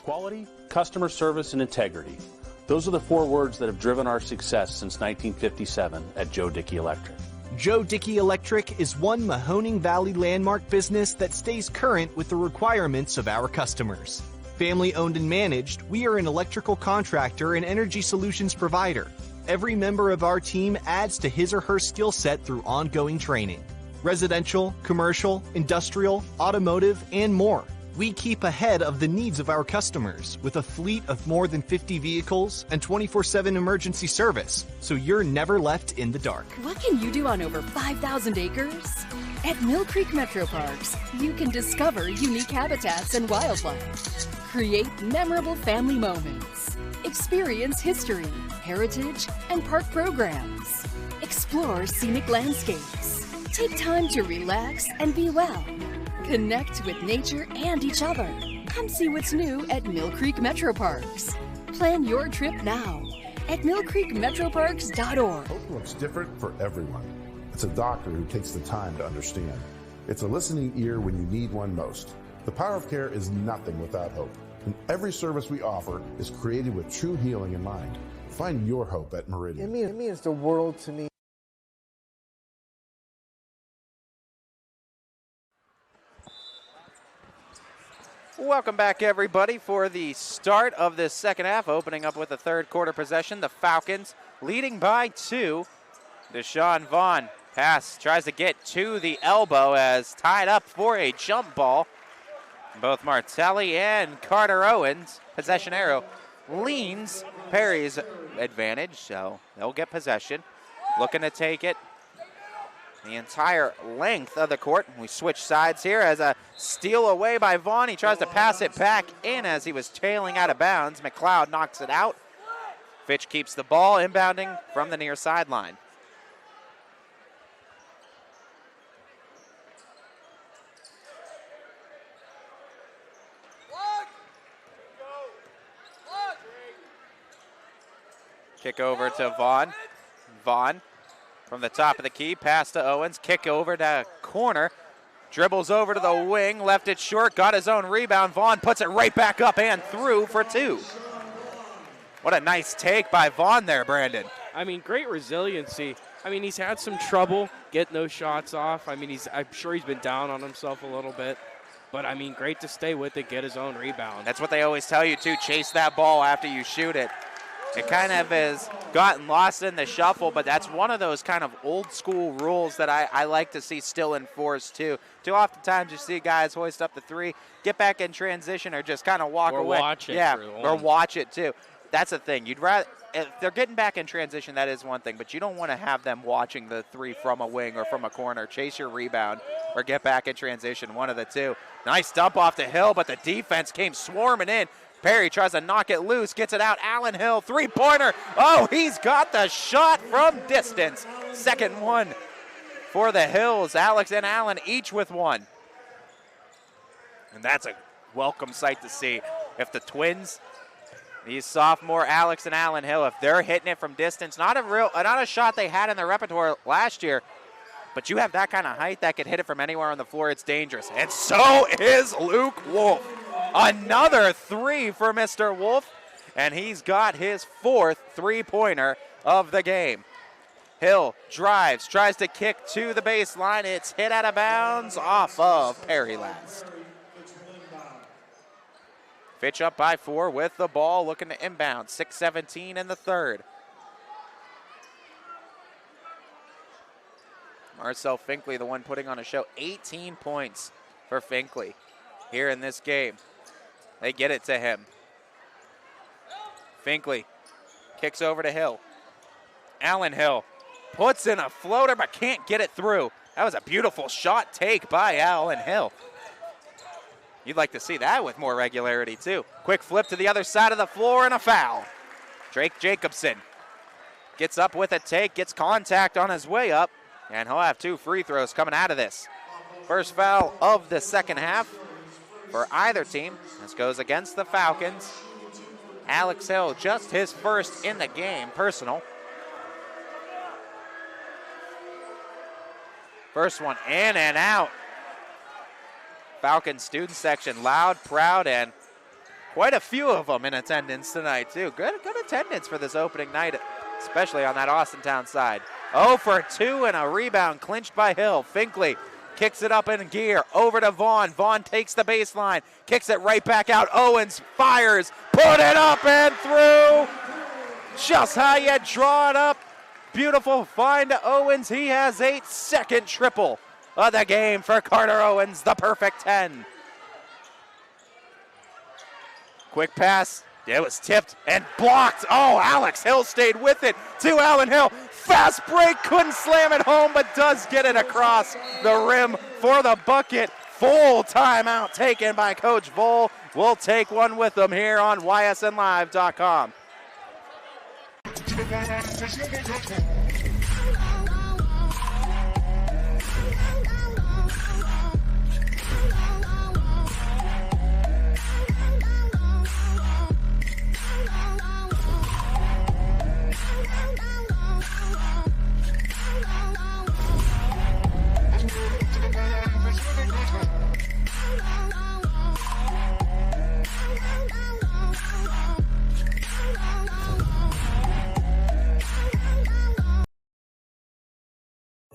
Quality, customer service, and integrity. Those are the 4 words that have driven our success since 1957 at Joe Dickey Electric. Joe Dickey Electric is one Mahoning Valley landmark business that stays current with the requirements of our customers. Family owned and managed, we are an electrical contractor and energy solutions provider. Every member of our team adds to his or her skill set through ongoing training. Residential, commercial, industrial, automotive, and more. We keep ahead of the needs of our customers with a fleet of more than 50 vehicles and 24/7 emergency service, so you're never left in the dark. What can you do on over 5,000 acres? At Mill Creek Metro Parks, you can discover unique habitats and wildlife, create memorable family moments, experience history, heritage, and park programs, explore scenic landscapes, take time to relax and be well. Connect with nature and each other. Come see what's new at Mill Creek Metro Parks. Plan your trip now at millcreekmetroparks.org. Hope looks different for everyone. It's a doctor who takes the time to understand. It's a listening ear when you need one most. The power of care is nothing without hope, and every service we offer is created with true healing in mind. Find your hope at Meridian. It means the world to me. Welcome back, everybody, for the start of this second half, opening up with the third quarter possession. The Falcons leading by 2. Deshaun Vaughn pass tries to get to the elbow as tied up for a jump ball. Both Martelli and Carter Owens, possession arrow, leans Perry's advantage, so they'll get possession. Looking to take it the entire length of the court. We switch sides here as a steal away by Vaughn. He tries to pass it back in as he was tailing out of bounds. McLeod knocks it out. Fitch keeps the ball inbounding from the near sideline. Kick over to Vaughn. Vaughn from the top of the key, pass to Owens, kick over to corner, dribbles over to the wing, left it short, got his own rebound. Vaughn puts it right back up and through for 2. What a nice take by Vaughn there, Brandon. I mean, great resiliency. I mean, he's had some trouble getting those shots off. I mean, I'm sure he's been down on himself a little bit. But, I mean, great to stay with it, get his own rebound. That's what they always tell you, too. Chase that ball after you shoot it. It kind of has gotten lost in the shuffle, but that's one of those kind of old school rules that I like to see still enforced too. Too often times you see guys hoist up the 3, get back in transition, or just kind of walk away. Watch it. Yeah, or watch it too. That's the thing. You'd rather, if they're getting back in transition, that is one thing, but you don't want to have them watching the 3 from a wing or from a corner. Chase your rebound or get back in transition, one of the two. Nice dump off the Hill, but the defense came swarming in. Perry tries to knock it loose, gets it out. Allen Hill, 3-pointer. Oh, he's got the shot from distance. Second one for the Hills. Alex and Allen each with 1. And that's a welcome sight to see. If the Twins, these sophomore Alex and Allen Hill, if they're hitting it from distance, not a shot they had in their repertoire last year, but you have that kind of height that could hit it from anywhere on the floor, it's dangerous. And so is Luke Wolf. Another 3 for Mr. Wolf, and he's got his 4th 3-pointer of the game. Hill drives, tries to kick to the baseline. It's hit out of bounds off of Perry last. Fitch up by 4 with the ball, looking to inbound. 6:17 in the third. Marcel Finkley, the one putting on a show. 18 points for Finkley here in this game. They get it to him. Finkley kicks over to Hill. Allen Hill puts in a floater but can't get it through. That was a beautiful shot take by Allen Hill. You'd like to see that with more regularity too. Quick flip to the other side of the floor and a foul. Drake Jacobson gets up with a take, gets contact on his way up, and he'll have 2 free throws coming out of this. First foul of the second half for either team. This goes against the Falcons. Alex Hill, just his first in the game, personal. First one in and out. Falcons student section loud, proud, and quite a few of them in attendance tonight too. Good attendance for this opening night, especially on that Austintown side. 0 for 2 and a rebound clinched by Hill. Finkley kicks it up in gear, over to Vaughn. Vaughn takes the baseline, kicks it right back out. Owens fires, put it up and through. Just how you draw it up. Beautiful find to Owens. He has a second triple of the game for Carter Owens, the perfect 10. Quick pass. It was tipped and blocked. Oh, Alex Hill stayed with it to Allen Hill. Fast break, couldn't slam it home, but does get it across the rim for the bucket. Full timeout taken by Coach Vole. We'll take one with them here on ysnlive.com.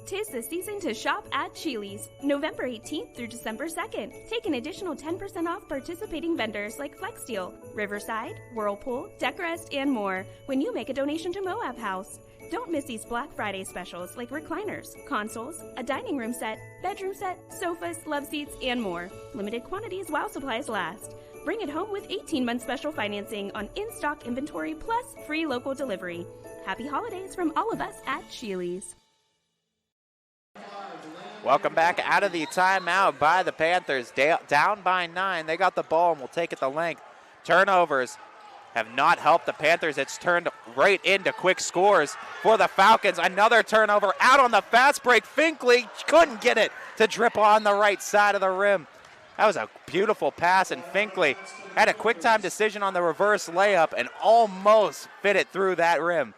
'Tis the season to shop at Chili's. November 18th through December 2nd. Take an additional 10% off participating vendors like FlexSteel, Riverside, Whirlpool, Decorest, and more when you make a donation to Moab House. Don't miss these Black Friday specials like recliners, consoles, a dining room set, bedroom set, sofas, love seats, and more. Limited quantities while supplies last. Bring it home with 18-month special financing on in-stock inventory plus free local delivery. Happy holidays from all of us at Chili's. Welcome back out of the timeout by the Panthers. Down by 9. They got the ball and will take it the length. Turnovers have not helped the Panthers. It's turned right into quick scores for the Falcons. Another turnover out on the fast break. Finkley couldn't get it to drip on the right side of the rim. That was a beautiful pass, and Finkley had a quick time decision on the reverse layup and almost fit it through that rim.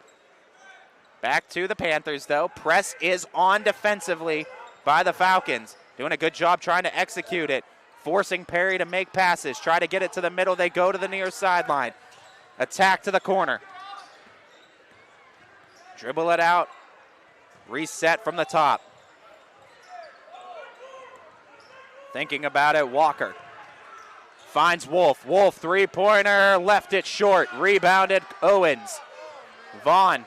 Back to the Panthers, though. Press is on defensively by the Falcons. Doing a good job trying to execute it. Forcing Perry to make passes. Try to get it to the middle. They go to the near sideline. Attack to the corner. Dribble it out. Reset from the top. Thinking about it, Walker. Finds Wolf. Wolf, three-pointer. Left it short. Rebounded Owens. Vaughn.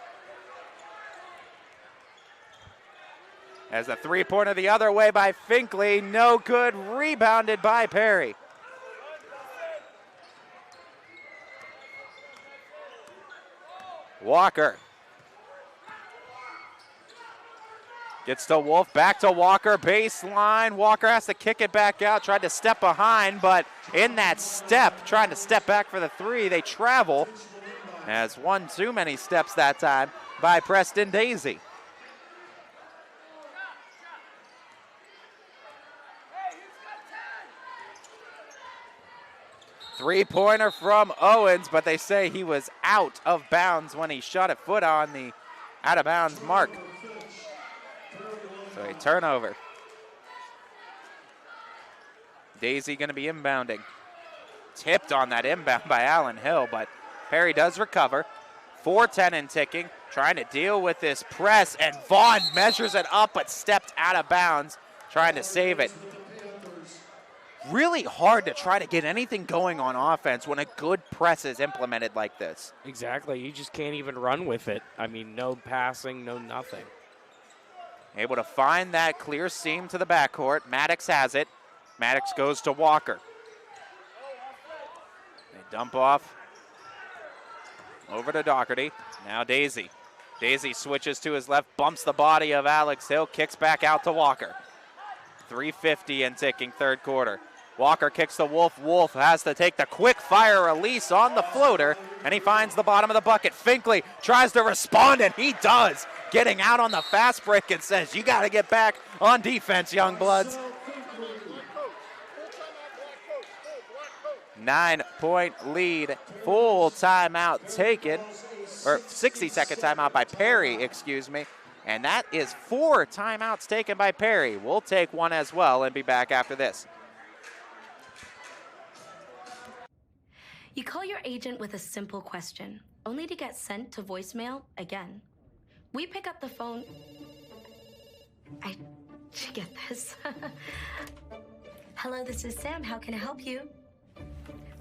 As a three-pointer the other way by Finkley. No good. Rebounded by Perry. Walker. Gets to Wolf. Back to Walker. Baseline. Walker has to kick it back out. Tried to step behind, but in that step, trying to step back for the three, they travel. As one too many steps that time by Preston Daisy. Three-pointer from Owens, but they say he was out of bounds when he shot a foot on the out-of-bounds mark. So a turnover. Daisy going to be inbounding. Tipped on that inbound by Allen Hill, but Perry does recover. 4:10 and ticking, trying to deal with this press, and Vaughn measures it up but stepped out of bounds, trying to save it. Really hard to try to get anything going on offense when a good press is implemented like this. Exactly. You just can't even run with it. I mean, no passing, no nothing. Able to find that clear seam to the backcourt. Maddox has it. Maddox goes to Walker. They dump off over to Doherty. Now Daisy. Daisy switches to his left, bumps the body of Alex Hill, kicks back out to Walker. 3:50 and ticking, third quarter. Walker kicks to Wolf. Wolf has to take the quick fire release on the floater, and he finds the bottom of the bucket. Finkley tries to respond, and he does, getting out on the fast break and says, you got to get back on defense, young bloods. 9-point lead, full timeout taken, or 60-second timeout by Perry, excuse me. And that is 4 timeouts taken by Perry. We'll take one as well and be back after this. You call your agent with a simple question, only to get sent to voicemail again. We pick up the phone. Did you get this? Hello, this is Sam. How can I help you?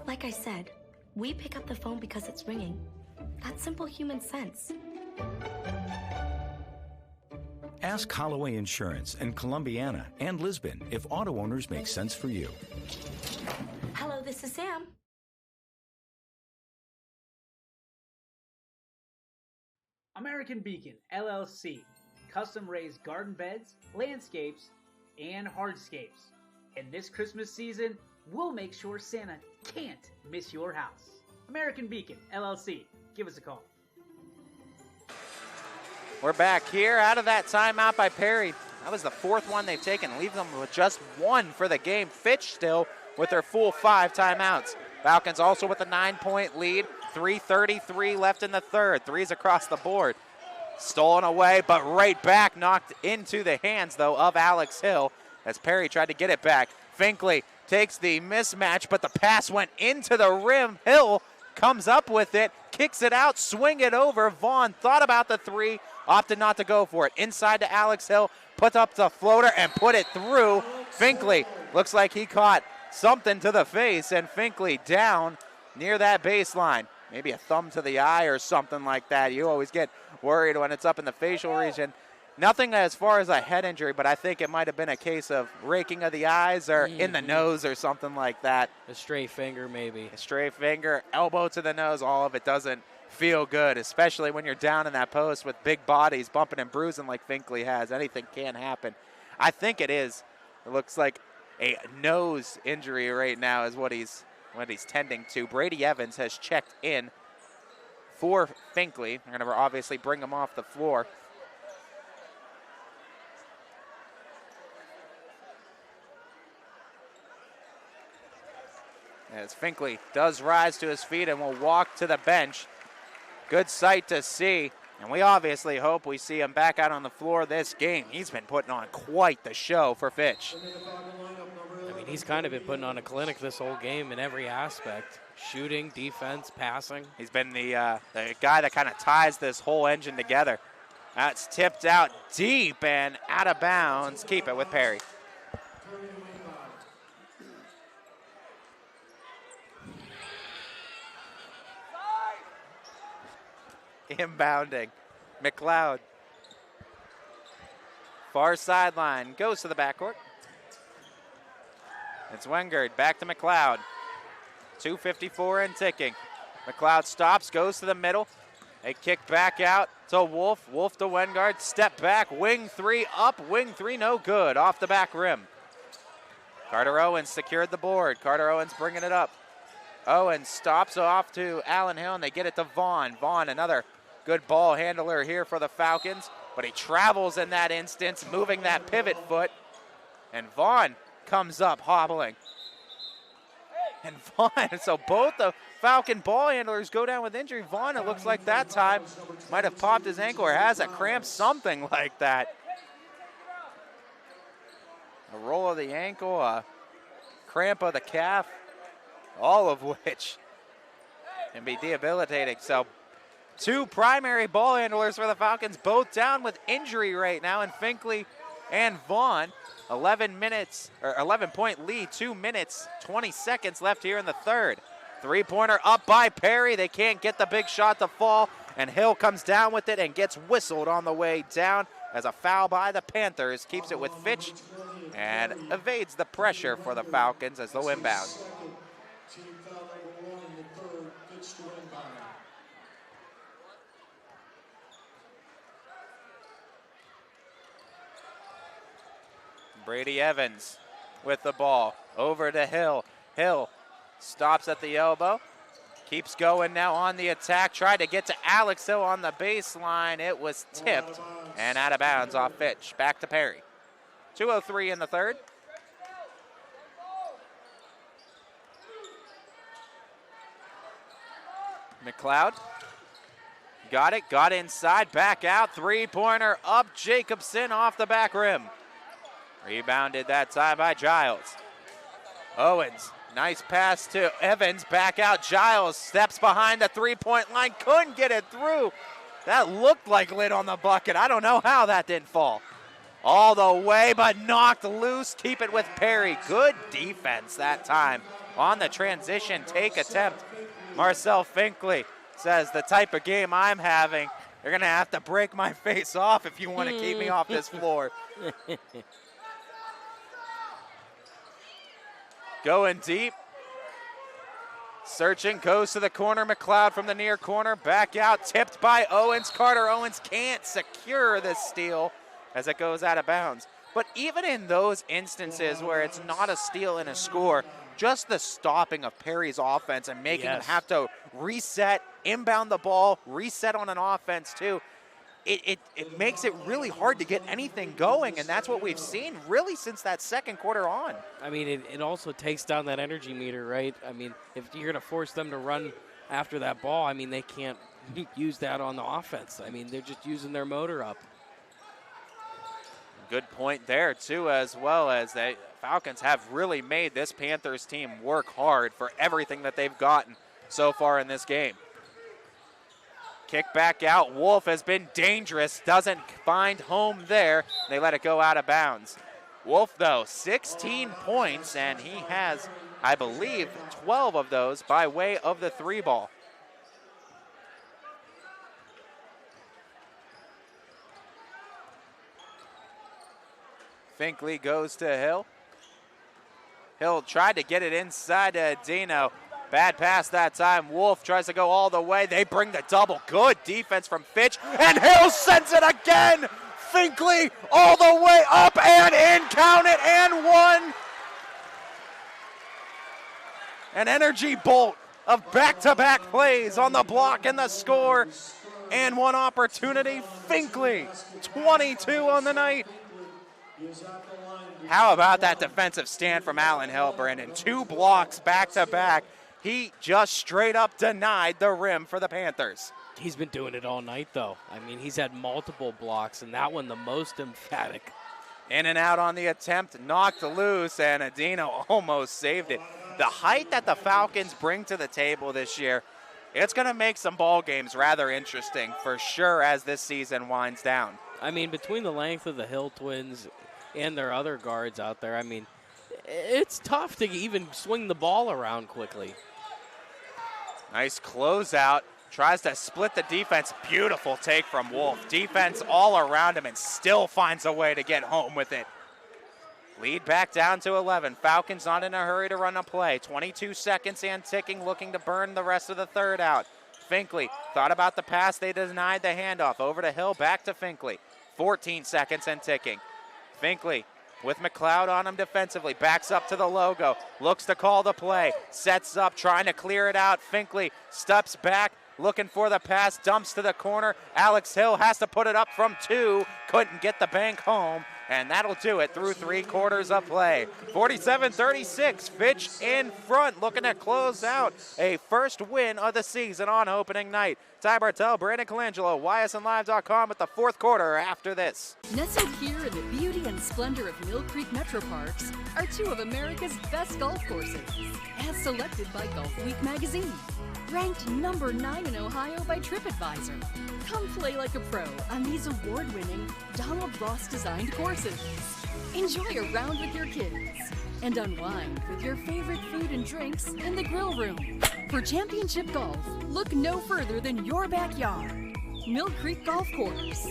Like I said, we pick up the phone because it's ringing. That's simple human sense. Ask Holloway Insurance in Columbiana and Lisbon if auto owners make sense for you. Hello, this is Sam. American Beacon, LLC. Custom-raised garden beds, landscapes, and hardscapes. And this Christmas season, we'll make sure Santa can't miss your house. American Beacon, LLC. Give us a call. We're back here out of that timeout by Perry. That was the 4th one they've taken, leave them with just 1 for the game. Fitch still with their full 5 timeouts. Falcons also with a 9-point lead. 3:33 left in the third. Threes across the board. Stolen away, but right back, knocked into the hands, though, of Alex Hill as Perry tried to get it back. Finkley takes the mismatch, but the pass went into the rim. Hill comes up with it, kicks it out, swing it over. Vaughn thought about the three, opted not to go for it. Inside to Alex Hill, puts up the floater and put it through. Finkley looks like he caught something to the face, and Finkley down near that baseline. Maybe a thumb to the eye or something like that. You always get worried when it's up in the facial region. Nothing as far as a head injury, but I think it might have been a case of raking of the eyes or in the nose or something like that. A stray finger, maybe. A stray finger, elbow to the nose, all of it doesn't feel good, especially when you're down in that post with big bodies bumping and bruising like Finkley has. Anything can happen. I think it is. It looks like a nose injury right now is what he's tending to. Brady Evans has checked in for Finkley. They're going to obviously bring him off the floor. As Finkley does rise to his feet and will walk to the bench. Good sight to see. And we obviously hope we see him back out on the floor this game. He's been putting on quite the show for Fitch. I mean, he's kind of been putting on a clinic this whole game in every aspect. Shooting, defense, passing. He's been the guy that kind of ties this whole engine together. That's tipped out deep and out of bounds. Keep it with Perry. Inbounding. McLeod. Far sideline. Goes to the backcourt. It's Wengard. Back to McLeod. 2:54 and ticking. McLeod stops. Goes to the middle. A kick back out to Wolf. Wolf to Wengard. Step back. Wing three up. Wing three no good. Off the back rim. Carter Owens secured the board. Carter Owens bringing it up. Owens stops off to Allen Hill, and they get it to Vaughn. Vaughn, another good ball handler here for the Falcons, but he travels in that instance, moving that pivot foot, and Vaughn comes up hobbling. And Vaughn, so both the Falcon ball handlers go down with injury. Vaughn, it looks like that time, might have popped his ankle or has a cramp, something like that. A roll of the ankle, a cramp of the calf, all of which can be debilitating. So two primary ball handlers for the Falcons, both down with injury right now, and Finkley and Vaughn. 11-point lead, 2 minutes, 20 seconds left here in the third. Three-pointer up by Perry. They can't get the big shot to fall, and Hill comes down with it and gets whistled on the way down as a foul by the Panthers. Keeps it with Fitch and evades the pressure for the Falcons as they'll inbound. Brady Evans with the ball over to Hill. Hill stops at the elbow, keeps going now on the attack, tried to get to Alex Hill on the baseline. It was tipped and out of bounds off Fitch. Back to Perry. 2:03 in the third. McLeod got it, got inside, back out, three-pointer up, Jacobson off the back rim. Rebounded that time by Giles. Owens, nice pass to Evans, back out. Giles steps behind the three-point line, couldn't get it through. That looked like lid on the bucket. I don't know how that didn't fall. All the way, but knocked loose. Keep it with Perry. Good defense that time on the transition take attempt. Marcel Finkley says, the type of game I'm having, you're going to have to break my face off if you want to keep me off this floor. Going deep. Searching, goes to the corner. McLeod from the near corner. Back out, tipped by Owens. Carter Owens can't secure the steal as it goes out of bounds. But even in those instances where it's not a steal and a score, just the stopping of Perry's offense and making him have to reset, inbound the ball, reset on an offense too, it makes it really hard to get anything going, and that's what we've seen really since that second quarter on. I mean, it also takes down that energy meter, right? I mean, if you're going to force them to run after that ball, I mean, they can't use that on the offense. I mean, they're just using their motor up. Good point there, too, as well as the Falcons have really made this Panthers team work hard for everything that they've gotten so far in this game. Kick back out. Wolf has been dangerous. Doesn't find home there. They let it go out of bounds. Wolf, though, 16 points, and he has, I believe, 12 of those by way of the 3-ball. Finkley goes to Hill. Hill tried to get it inside to Dino. Bad pass that time. Wolf tries to go all the way. They bring the double. Good defense from Fitch. And Hill sends it again. Finkley all the way up and in. Count it and one. An energy bolt of back-to-back plays on the block and the score. And one opportunity. Finkley, 22 on the night. How about that defensive stand from Allen Hill, Brandon? 2 blocks back-to-back. He just straight up denied the rim for the Panthers. He's been doing it all night, though. I mean, he's had multiple blocks, and that one the most emphatic. In and out on the attempt, knocked loose, and Adino almost saved it. The height that the Falcons bring to the table this year, it's going to make some ball games rather interesting for sure as this season winds down. I mean, between the length of the Hill twins and their other guards out there, I mean, it's tough to even swing the ball around quickly. Nice closeout. Tries to split the defense. Beautiful take from Wolf. Defense all around him and still finds a way to get home with it. Lead back down to 11. Falcons not in a hurry to run a play. 22 seconds and ticking, looking to burn the rest of the third out. Finkley thought about the pass. They denied the handoff. Over to Hill, back to Finkley. 14 seconds and ticking. Finkley with McLeod on him defensively. Backs up to the logo. Looks to call the play. Sets up, trying to clear it out. Finkley steps back, looking for the pass. Dumps to the corner. Alex Hill has to put it up from 2. Couldn't get the bank home. And that'll do it through 3 quarters of play. 47-36, Fitch in front, looking to close out a first win of the season on opening night. Ty Bartel, Brandon Colangelo, YSNLive.com with the 4th quarter after this. Nestled here in the beauty and splendor of Mill Creek Metro Parks are 2 of America's best golf courses, as selected by Golf Week magazine. Ranked number 9 in Ohio by TripAdvisor. Come play like a pro on these award-winning Donald Ross-designed courses. Enjoy a round with your kids and unwind with your favorite food and drinks in the grill room. For championship golf, look no further than your backyard. Mill Creek Golf Course.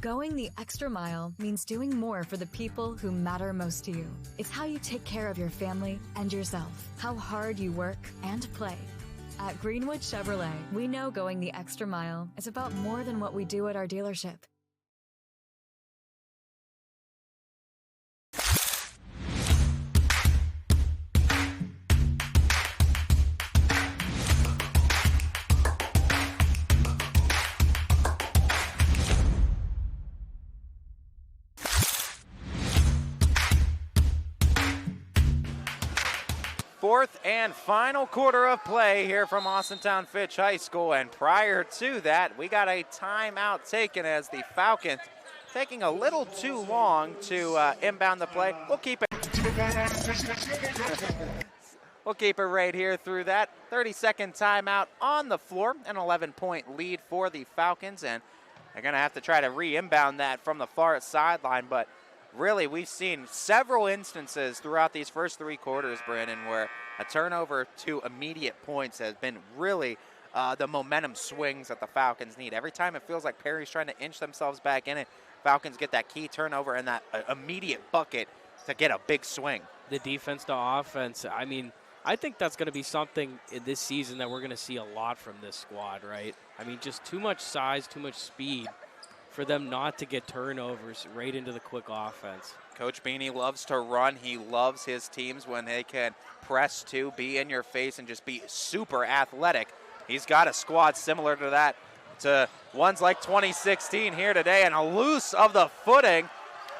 Going the extra mile means doing more for the people who matter most to you. It's how you take care of your family and yourself, how hard you work and play. At Greenwood Chevrolet, we know going the extra mile is about more than what we do at our dealership. Fourth and final quarter of play here from Austintown Fitch High School. And prior to that, we got a timeout taken as the Falcons taking a little too long to inbound the play. We'll keep it. We'll keep it right here through that. 30-second timeout on the floor. An 11-point lead for the Falcons. And they're going to have to try to re-inbound that from the far sideline. But really, we've seen several instances throughout these first 3 quarters, Brandon, where a turnover to immediate points has been really the momentum swings that the Falcons need. Every time it feels like Perry's trying to inch themselves back in it, Falcons get that key turnover and that immediate bucket to get a big swing. The defense to offense, I mean, I think that's going to be something in this season that we're going to see a lot from this squad, right? I mean, just too much size, too much speed for them not to get turnovers right into the quick offense. Coach Beanie loves to run. He loves his teams when they can press to, be in your face, and just be super athletic. He's got a squad similar to that, to ones like 2016 here today, and a loose of the footing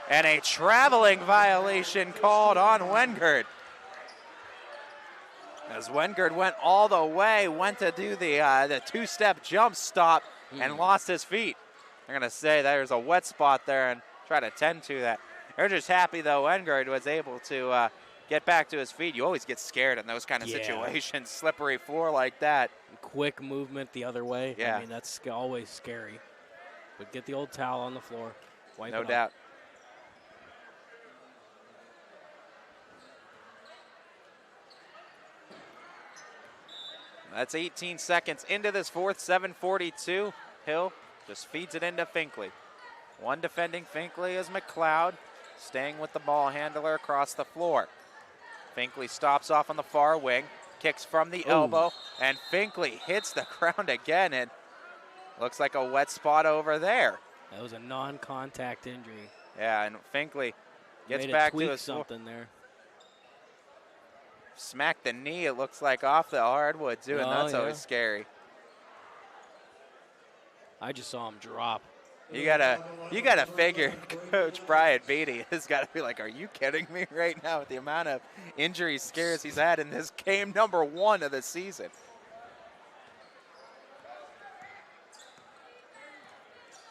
and a traveling violation called on Wengard. As Wengard went all the way, went to do the two-step jump stop and lost his feet. They're going to say there's a wet spot there and try to tend to that. They're just happy, though, Engard was able to get back to his feet. You always get scared in those kind of situations, slippery floor like that. Quick movement the other way. Yeah. I mean, that's always scary. But get the old towel on the floor. Wipe No it doubt. up. That's 18 seconds into this fourth, 7:42. Hill just feeds it into Finkley. One defending Finkley is McLeod, staying with the ball handler across the floor. Finkley stops off on the far wing, kicks from the elbow, and Finkley hits the ground again, and looks like a wet spot over there. That was a non-contact injury. Yeah, and Finkley gets Made back tweak to his something there. Smacked the knee, it looks like, off the hardwood, too, and that's yeah. always scary. I just saw him drop. You gotta figure Coach Brian Beatty has got to be like, are you kidding me right now with the amount of injury scares he's had in this game number 1 of the season?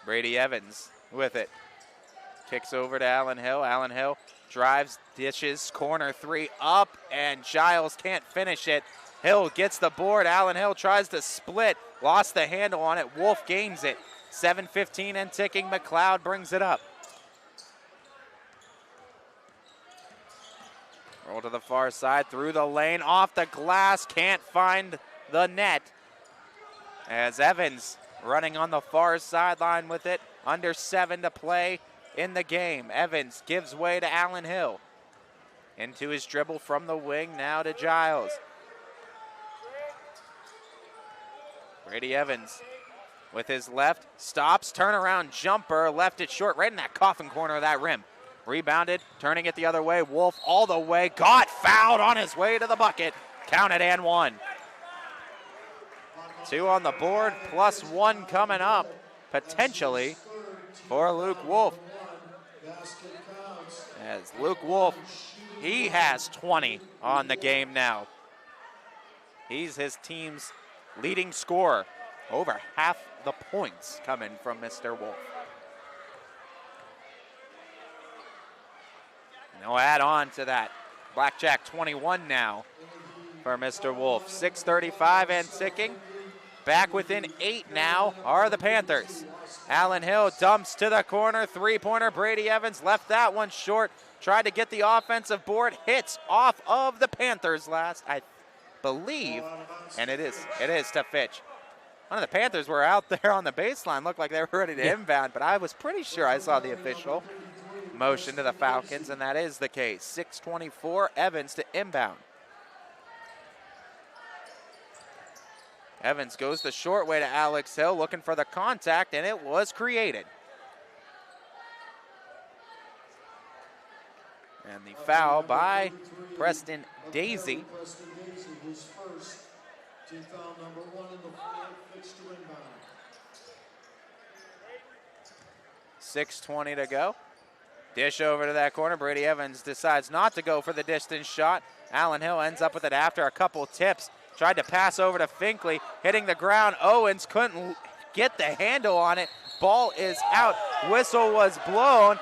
Brady Evans with it. Kicks over to Allen Hill. Allen Hill drives, dishes, corner 3 up, and Giles can't finish it. Hill gets the board. Allen Hill tries to split. Lost the handle on it. Wolf gains it. 7:15 and ticking. McLeod brings it up. Roll to the far side, through the lane, off the glass, can't find the net. As Evans running on the far sideline with it, under 7 to play in the game. Evans gives way to Allen Hill. Into his dribble from the wing, now to Giles. Brady Evans with his left, stops, turnaround jumper, left it short, right in that coffin corner of that rim. Rebounded, turning it the other way, Wolf all the way, got fouled on his way to the bucket. Counted and 1. 2 on the board, plus 1 coming up, potentially, for Luke Wolf. As Luke Wolf, he has 20 on the game now. He's his team's leading scorer. Over half the points coming from Mr. Wolf. No add on to that. Blackjack 21 now for Mr. Wolf. 6:35 and ticking. Back within 8 now are the Panthers. Allen Hill dumps to the corner. 3-pointer. Brady Evans left that one short. Tried to get the offensive board. Hits off of the Panthers last, I believe. And it is to Fitch. One of the Panthers were out there on the baseline. Looked like they were ready to inbound, but I was pretty sure I saw the official motion to the Falcons, and that is the case. 6:24, Evans to inbound. Evans goes the short way to Alex Hill, looking for the contact, and it was created. And the foul by Preston Daisy. 6:20 to go. Dish over to that corner. Brady Evans decides not to go for the distance shot. Allen Hill ends up with it after a couple tips. Tried to pass over to Finkley, hitting the ground. Owens couldn't get the handle on it. Ball is out. Whistle was blown,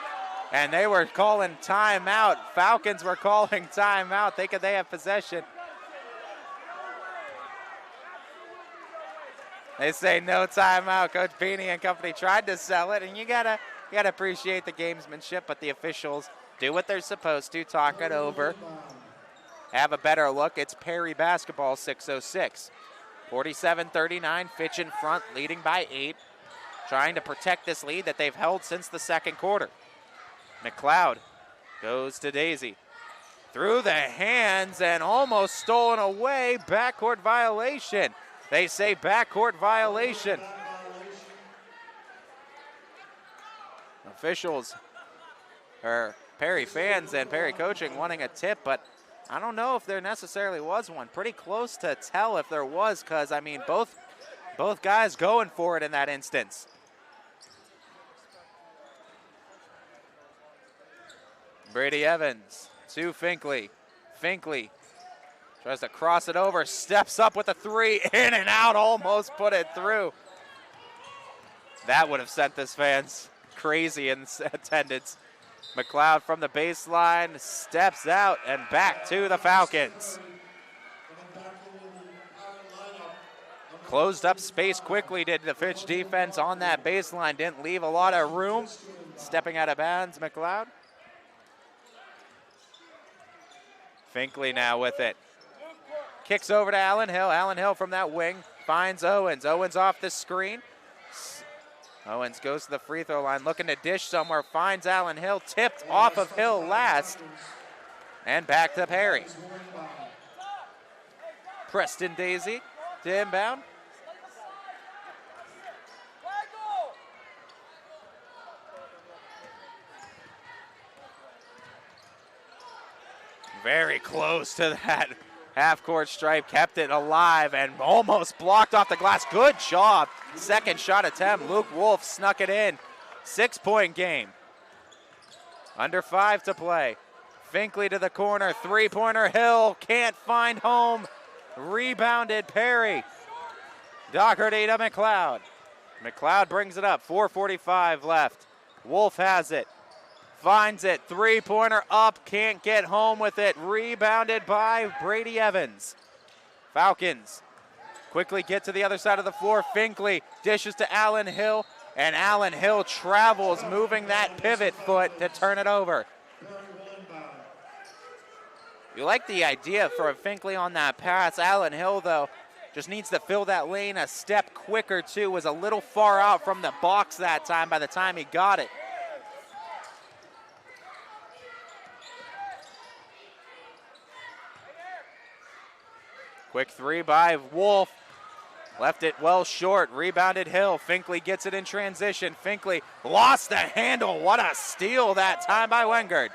and they were calling timeout. Falcons were calling timeout, thinking they have possession. They say no timeout. Coach Beanie and company tried to sell it, and you gotta appreciate the gamesmanship, but the officials do what they're supposed to, talk it over, have a better look. It's Perry basketball, 6:06. 47-39, Fitch in front, leading by 8, trying to protect this lead that they've held since the second quarter. McLeod goes to Daisy. Through the hands and almost stolen away, backcourt violation. They say backcourt violation. Officials, or Perry fans and Perry coaching wanting a tip, but I don't know if there necessarily was one. Pretty close to tell if there was, because, I mean, both guys going for it in that instance. Brady Evans to Finkley. Finkley tries to cross it over, steps up with a 3, in and out, almost put it through. That would have sent this fans crazy in attendance. McLeod from the baseline steps out and back to the Falcons. Closed up space quickly, did the Fitch defense on that baseline. Didn't leave a lot of room. Stepping out of bounds, McLeod. Finkley now with it. Kicks over to Allen Hill. Allen Hill from that wing finds Owens. Owens off the screen. Owens goes to the free throw line, looking to dish somewhere. Finds Allen Hill. Tipped off of Hill last. And back to Perry. Preston Daisy to inbound. Very close to that half-court stripe, kept it alive and almost blocked off the glass. Good job. Second shot attempt. Luke Wolf snuck it in. 6-point game. Under 5 to play. Finkley to the corner. Three-pointer. Hill can't find home. Rebounded Perry. Doherty to McLeod. McLeod brings it up. 4:45 left. Wolf has it. Finds it, three-pointer up, can't get home with it. Rebounded by Brady Evans. Falcons quickly get to the other side of the floor. Finkley dishes to Allen Hill, and Allen Hill travels, moving that pivot foot to turn it over. You like the idea for Finkley on that pass. Allen Hill, though, just needs to fill that lane a step quicker, too. Was a little far out from the box that time by the time he got it. Quick three by Wolf. Left it well short. Rebounded Hill. Finkley gets it in transition. Finkley lost the handle. What a steal that time by Wengard.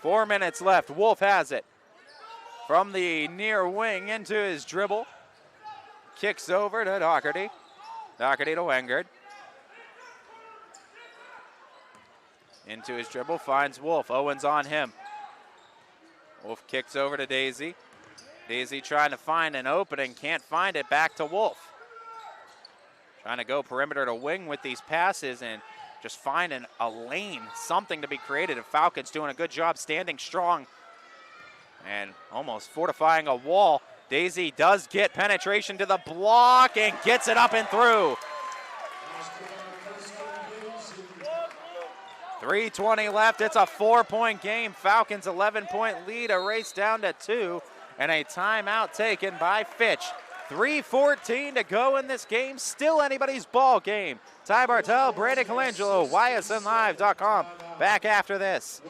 Four minutes left. Wolf has it. From the near wing into his dribble. Kicks over to Doherty. Doherty to Wengard. Into his dribble, finds Wolf. Owens on him. Wolf kicks over to Daisy. Daisy trying to find an opening, can't find it. Back to Wolf. Trying to go perimeter to wing with these passes and just finding a lane, something to be created. And Falcons doing a good job standing strong and almost fortifying a wall. Daisy does get penetration to the block and gets it up and through. 3:20 left. It's a 4-point game. Falcons 11-point lead, a race down to 2, and a timeout taken by Fitch. 3:14 to go in this game. Still anybody's ball game. Ty Bartel, Brandon Colangelo, YSNLive.com. Back after this.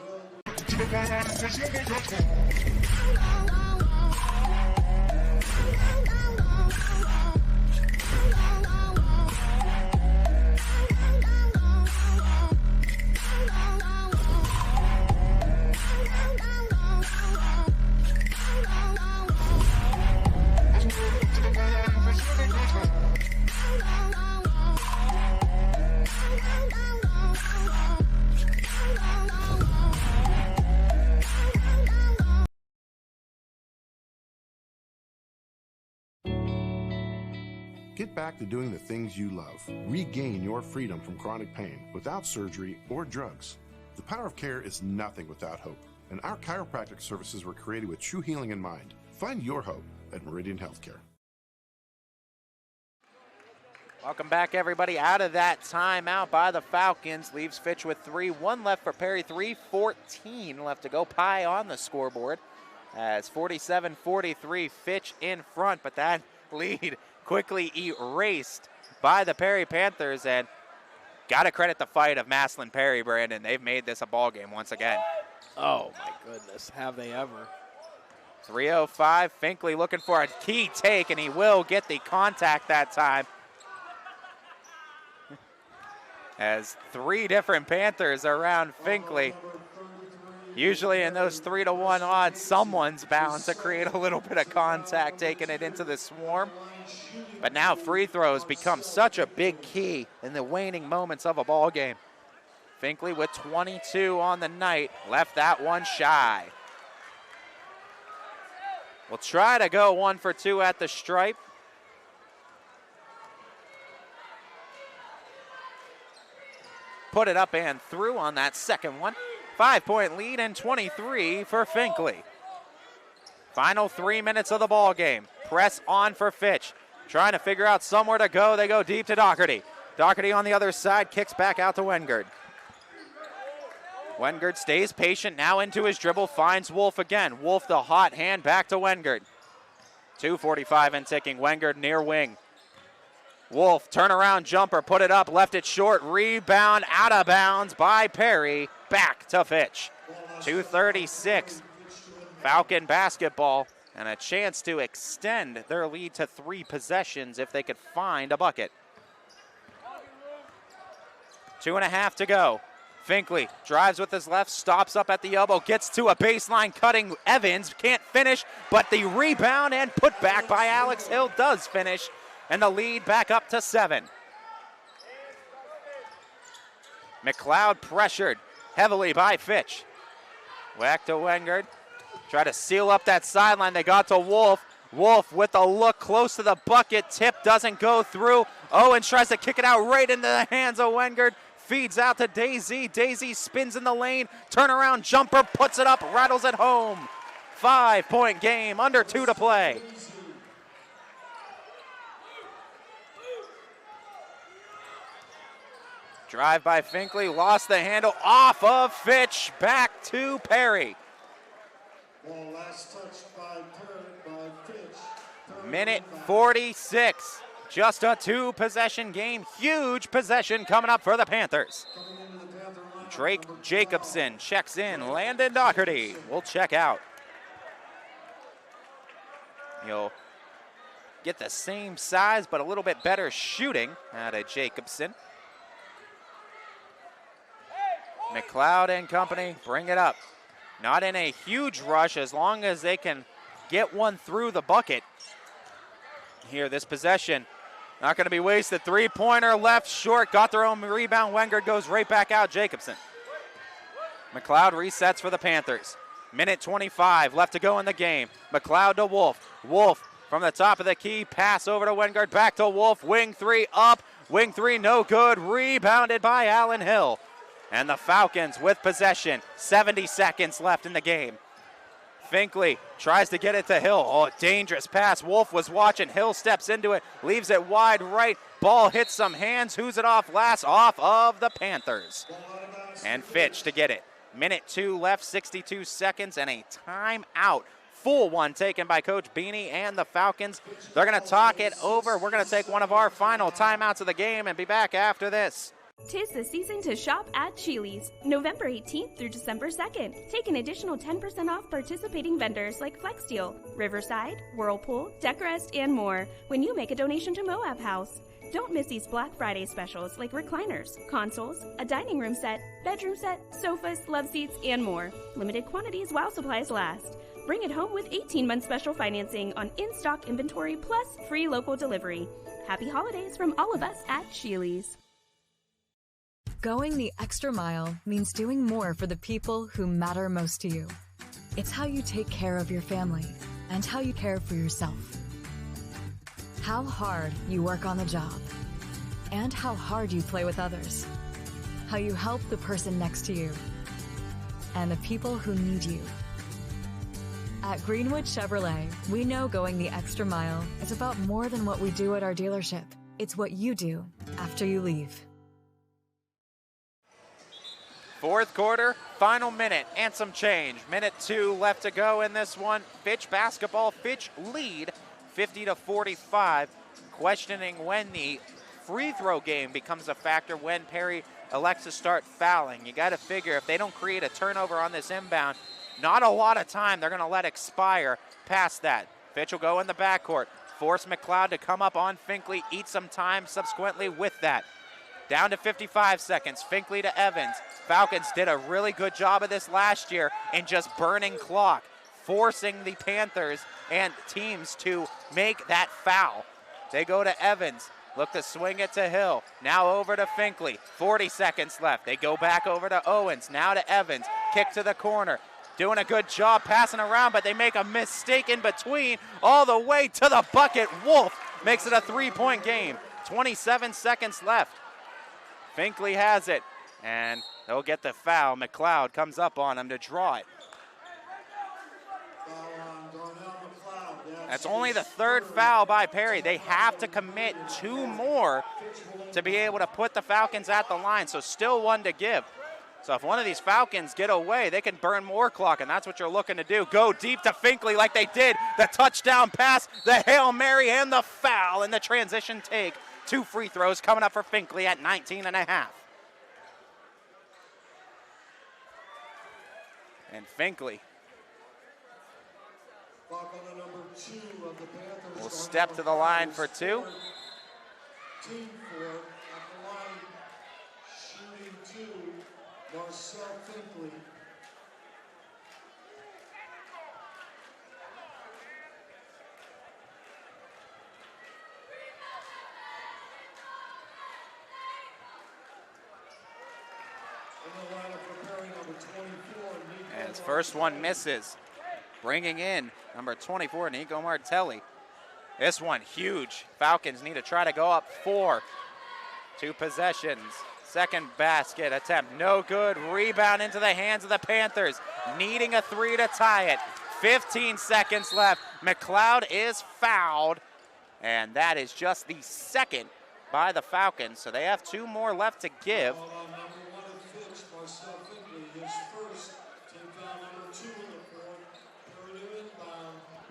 Get back to doing the things you love. Regain your freedom from chronic pain without surgery or drugs. The power of care is nothing without hope, and our chiropractic services were created with true healing in mind. Find your hope at Meridian Healthcare. Welcome back, everybody. Out of that timeout by the Falcons. Leaves Fitch with 3. 1 left for Perry. 3:14 left to go. Pie on the scoreboard as 47-43 Fitch in front, but that lead quickly erased by the Perry Panthers, and got to credit the fight of Maslin Perry, Brandon. They've made this a ball game once again. Oh, my goodness. Have they ever? 3:05. Finkley looking for a key take, and he will get the contact that time. As 3 different Panthers around Finkley. Usually in those 3-1 odds, someone's bound to create a little bit of contact, taking it into the swarm. But now free throws become such a big key in the waning moments of a ball game. Finkley with 22 on the night, left that one shy. We'll try to go 1 for 2 at the stripe. put it up and through on that second one. 5-point lead and 23 for Finkley. Final 3 minutes of the ball game. Press on for Fitch. Trying to figure out somewhere to go. They go deep to Doherty. Doherty on the other side, kicks back out to Wengard. Wengard stays patient, now into his dribble, finds Wolf again. Wolf the hot hand, back to Wengard. 2:45 and ticking, Wengard near wing. Wolf, turnaround jumper, put it up, left it short, rebound, out of bounds by Perry, back to Fitch. 2:36, Falcon basketball, and a chance to extend their lead to 3 possessions if they could find a bucket. 2.5 to go. Finkley drives with his left, stops up at the elbow, gets to a baseline cutting Evans, can't finish, but the rebound and put back by Alex Hill does finish, and the lead back up to 7. McLeod pressured heavily by Fitch. Back to Wengard, try to seal up that sideline, they got to Wolf. Wolf with a look close to the bucket, tip doesn't go through. Owens tries to kick it out right into the hands of Wengard. Feeds out to Daisy. Daisy spins in the lane. Turnaround jumper, puts it up, rattles it home. 5-point game, under 2 to play. Drive by Finkley, lost the handle, off of Fitch, back to Perry. Ball last touched by Fitch. Minute 46. Just a 2-possession game. Huge possession coming up for the Panthers. Drake Jacobson checks in. Landon Doherty will check out. You'll get the same size but a little bit better shooting out of Jacobson. McLeod and company bring it up. Not in a huge rush as long as they can get one through the bucket. Here, this possession. Not going to be wasted. 3-pointer left short. Got their own rebound. Wengard goes right back out. Jacobson. McLeod resets for the Panthers. Minute 25 left to go in the game. McLeod to Wolf. Wolf from the top of the key. Pass over to Wengard. Back to Wolf. Wing 3 up. Wing 3 no good. Rebounded by Allen Hill. And the Falcons with possession. 70 seconds left in the game. Finkley tries to get it to Hill. Oh, dangerous pass. Wolf was watching. Hill steps into it, leaves it wide right. Ball hits some hands. Who's it off last? Off of the Panthers. And Fitch to get it. Minute 2 left, 62 seconds, and a timeout. Full one taken by Coach Beanie and the Falcons. They're going to talk it over. We're going to take one of our final timeouts of the game and be back after this. 'Tis the season to shop at Chili's, November 18th through December 2nd. Take an additional 10% off participating vendors like FlexSteel, Riverside, Whirlpool, Decorest, and more when you make a donation to Moab House. Don't miss these Black Friday specials like recliners, consoles, a dining room set, bedroom set, sofas, love seats, and more. Limited quantities while supplies last. Bring it home with 18-month special financing on in-stock inventory plus free local delivery. Happy holidays from all of us at Chili's. Going the extra mile means doing more for the people who matter most to you. It's how you take care of your family and how you care for yourself. How hard you work on the job and how hard you play with others. How you help the person next to you and the people who need you. At Greenwood Chevrolet, we know going the extra mile is about more than what we do at our dealership. It's what you do after you leave. Fourth quarter, final minute and some change. Minute 2 left to go in this one. Fitch basketball, Fitch lead 50-45. Questioning when the free throw game becomes a factor when Perry elects to start fouling. You got to figure if they don't create a turnover on this inbound, not a lot of time they're going to let expire past that. Fitch will go in the backcourt, force McLeod to come up on Finkley, eat some time subsequently with that. Down to 55 seconds, Finkley to Evans. Falcons did a really good job of this last year in just burning clock, forcing the Panthers and teams to make that foul. They go to Evans, look to swing it to Hill. Now over to Finkley, 40 seconds left. They go back over to Owens, now to Evans, kick to the corner. Doing a good job passing around, but they make a mistake in between all the way to the bucket. Wolf makes it a 3-point game. 27 seconds left. Finkley has it, and they'll get the foul. McLeod comes up on him to draw it. That's only the third foul by Perry. They have to commit 2 more to be able to put the Falcons at the line, so still 1 to give. So if one of these Falcons get away, they can burn more clock, and that's what you're looking to do. Go deep to Finkley like they did. The touchdown pass, the Hail Mary, and the foul, and the transition take. 2 free throws coming up for Finkley at 19.5. And Finkley will step to the line for 2. Team 4 at the line, shooting 2, Marcel Finkley. And his first one misses. Bringing in number 24, Nico Martelli. This one huge. Falcons need to try to go up 4. 2 possessions. Second basket attempt, no good. Rebound into the hands of the Panthers. Needing a 3 to tie it. 15 seconds left. McLeod is fouled. And that is just the second by the Falcons. So they have 2 more left to give.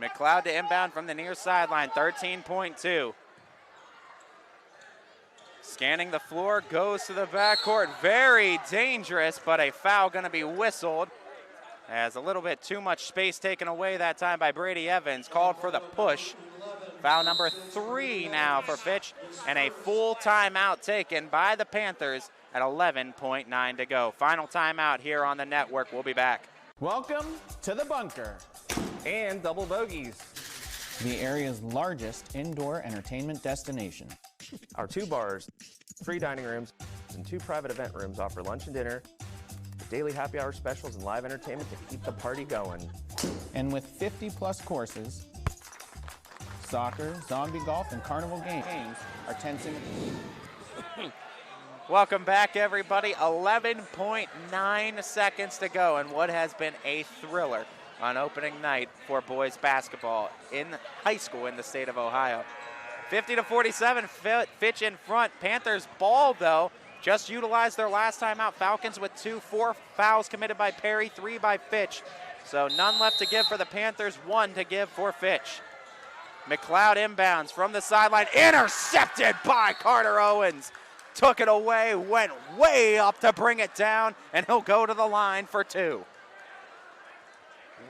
McLeod to inbound from the near sideline, 13.2. Scanning the floor, goes to the backcourt. Very dangerous, but a foul going to be whistled. As a little bit too much space taken away that time by Brady Evans. Called for the push. Foul number 3 now for Fitch, and a full timeout taken by the Panthers at 11.9 to go. Final timeout here on the network. We'll be back. Welcome to the bunker. And double bogeys. The area's largest indoor entertainment destination. Our 2 bars, 3 dining rooms, and 2 private event rooms offer lunch and dinner, daily happy hour specials, and live entertainment to keep the party going. And with 50-plus courses, soccer, zombie golf, and carnival games are 10 Welcome back, everybody. 11.9 seconds to go, and what has been a thriller on opening night for boys basketball in high school in the state of Ohio. 50-47, Fitch in front. Panthers ball, though, just utilized their last timeout. Falcons with 2, 4 fouls committed by Perry, 3 by Fitch. So none left to give for the Panthers, 1 to give for Fitch. McLeod inbounds from the sideline, intercepted by Carter Owens. Took it away, went way up to bring it down, and he'll go to the line for 2.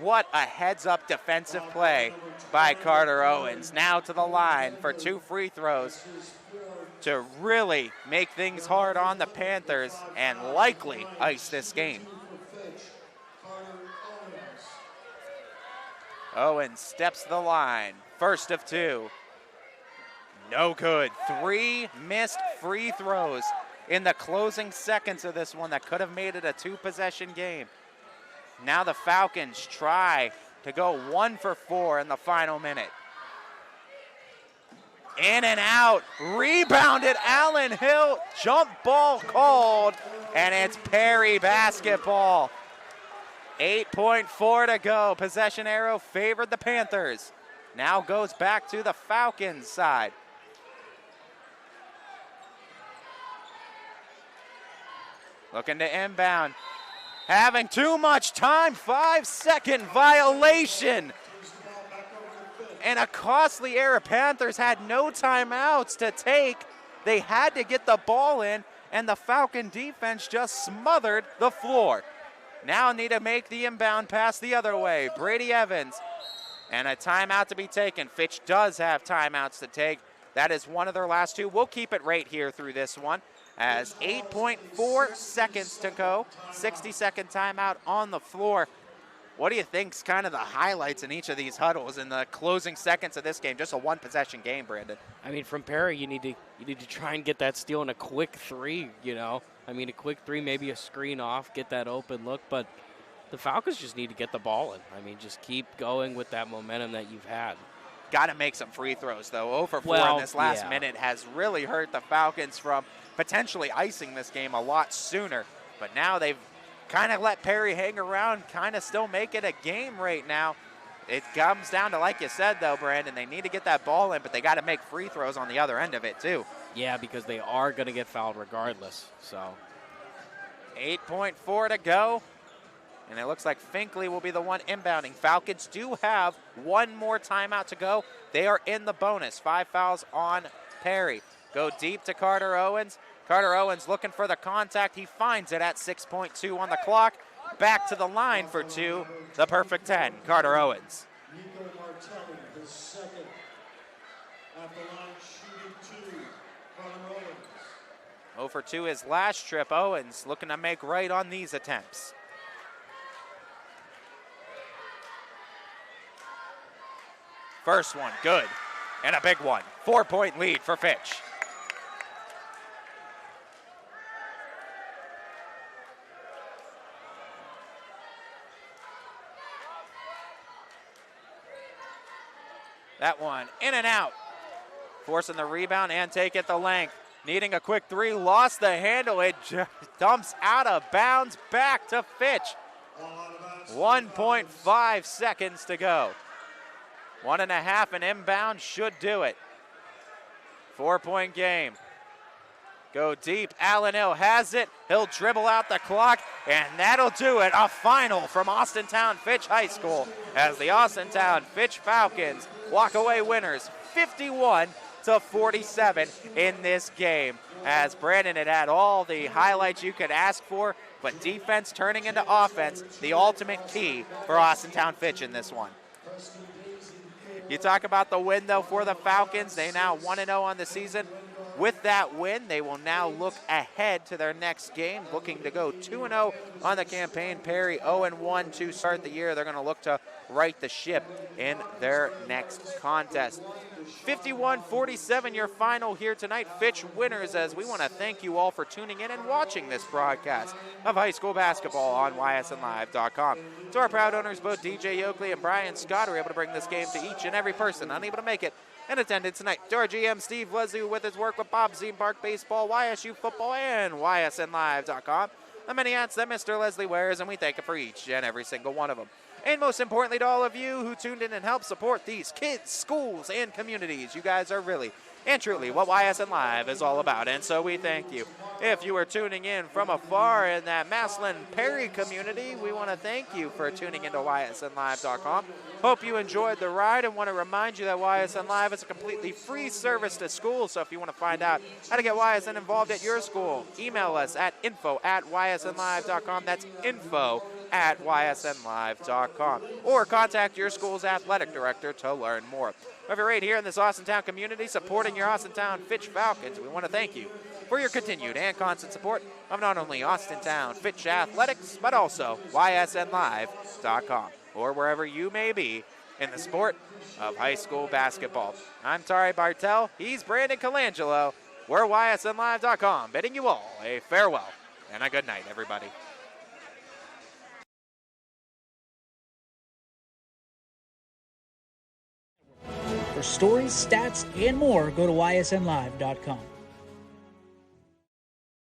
What a heads-up defensive play by Carter Owens. Now to the line for 2 free throws to really make things hard on the Panthers and likely ice this game. Owens steps to the line, first of 2. No good. 3 missed free throws in the closing seconds of this one that could have made it a 2-possession game. Now the Falcons try to go 1 for 4 in the final minute. In and out, rebounded Allen Hill, jump ball called, and it's Perry basketball. 8.4 to go, possession arrow favored the Panthers. Now goes back to the Falcons side. Looking to inbound. Having too much time, 5-second violation. And a costly error. Panthers had no timeouts to take. They had to get the ball in, and the Falcon defense just smothered the floor. Now need to make the inbound pass the other way. Brady Evans, and a timeout to be taken. Fitch does have timeouts to take. That is one of their last 2. We'll keep it right here through this one. As 8.4 seconds to go, 60-second timeout on the floor. What do you think's kind of the highlights in each of these huddles in the closing seconds of this game? Just a 1-possession game, Brandon. I mean, from Perry, you need to try and get that steal in a quick 3. You know, I mean, a quick 3, maybe a screen off, get that open look. But the Falcons just need to get the ball in. I mean, just keep going with that momentum that you've had. Got to make some free throws, though. 0 for 4 in this last minute has really hurt the Falcons from potentially icing this game a lot sooner But now they've kind of let Perry hang around, kind of still make it a game right now. It comes down to, like you said, though, Brandon, they need to get that ball in, but they got to make free throws on the other end of it, too. Yeah, because they are going to get fouled regardless. So 8.4 to go, and it looks like Finkley will be the one inbounding. Falcons do have one more timeout to go. They are in the bonus. 5 fouls on Perry. Go deep to Carter Owens. Carter Owens looking for the contact. He finds it at 6.2 on the clock. Back to the line for 2, the perfect 10, Carter Owens. Nico Martelli, his second. At the line, shooting 2, Carter Owens. 0 for 2 his last trip. Owens looking to make right on these attempts. First one, good, and a big one. 4-point lead for Fitch. That one in and out. Forcing the rebound and take it the length. Needing a quick 3, lost the handle. It dumps out of bounds back to Fitch. 1.5 seconds to go. 1.5 and inbound should do it. 4-point game. Go deep. Allen Hill has it. He'll dribble out the clock, and that'll do it. A final from Austintown Fitch High School as the Austintown Fitch Falcons walk away winners 51-47 in this game. As Brandon had all the highlights you could ask for, but defense turning into offense, the ultimate key for Austintown Fitch in this one. You talk about the win, though, for the Falcons. They now 1-0 on the season. With that win, they will now look ahead to their next game, looking to go 2-0 on the campaign. Perry 0-1 to start the year. They're going to look to right the ship in their next contest. 51-47 your final here tonight. Fitch winners, as we want to thank you all for tuning in and watching this broadcast of high school basketball on ysnlive.com. To our proud owners, both DJ Oakley and Brian Scott, are able to bring this game to each and every person unable to make it in attendance tonight. To our GM, Steve Leslie, with his work with Bob Zine Park Baseball, YSU Football, and ysnlive.com. The many hats that Mr. Leslie wears, and we thank him for each and every single one of them. And most importantly to all of you who tuned in and helped support these kids, schools, and communities. You guys are really and truly what YSN Live is all about, and so we thank you. If you are tuning in from afar in that Maslin Perry community, we want to thank you for tuning into ysnlive.com. Hope you enjoyed the ride and want to remind you that YSN Live is a completely free service to schools, so if you want to find out how to get YSN involved at your school, email us at info@ysnlive.com. That's info@ysnlive.com. Or contact your school's athletic director to learn more. If you're right here in this Austintown community supporting your Austintown Fitch Falcons, we want to thank you for your continued and constant support of not only Austintown Fitch Athletics, but also ysnlive.com, or wherever you may be in the sport of high school basketball. I'm Tari Bartel. He's Brandon Colangelo. We're ysnlive.com, bidding you all a farewell and a good night, everybody. For stories, stats, and more, go to ysnlive.com.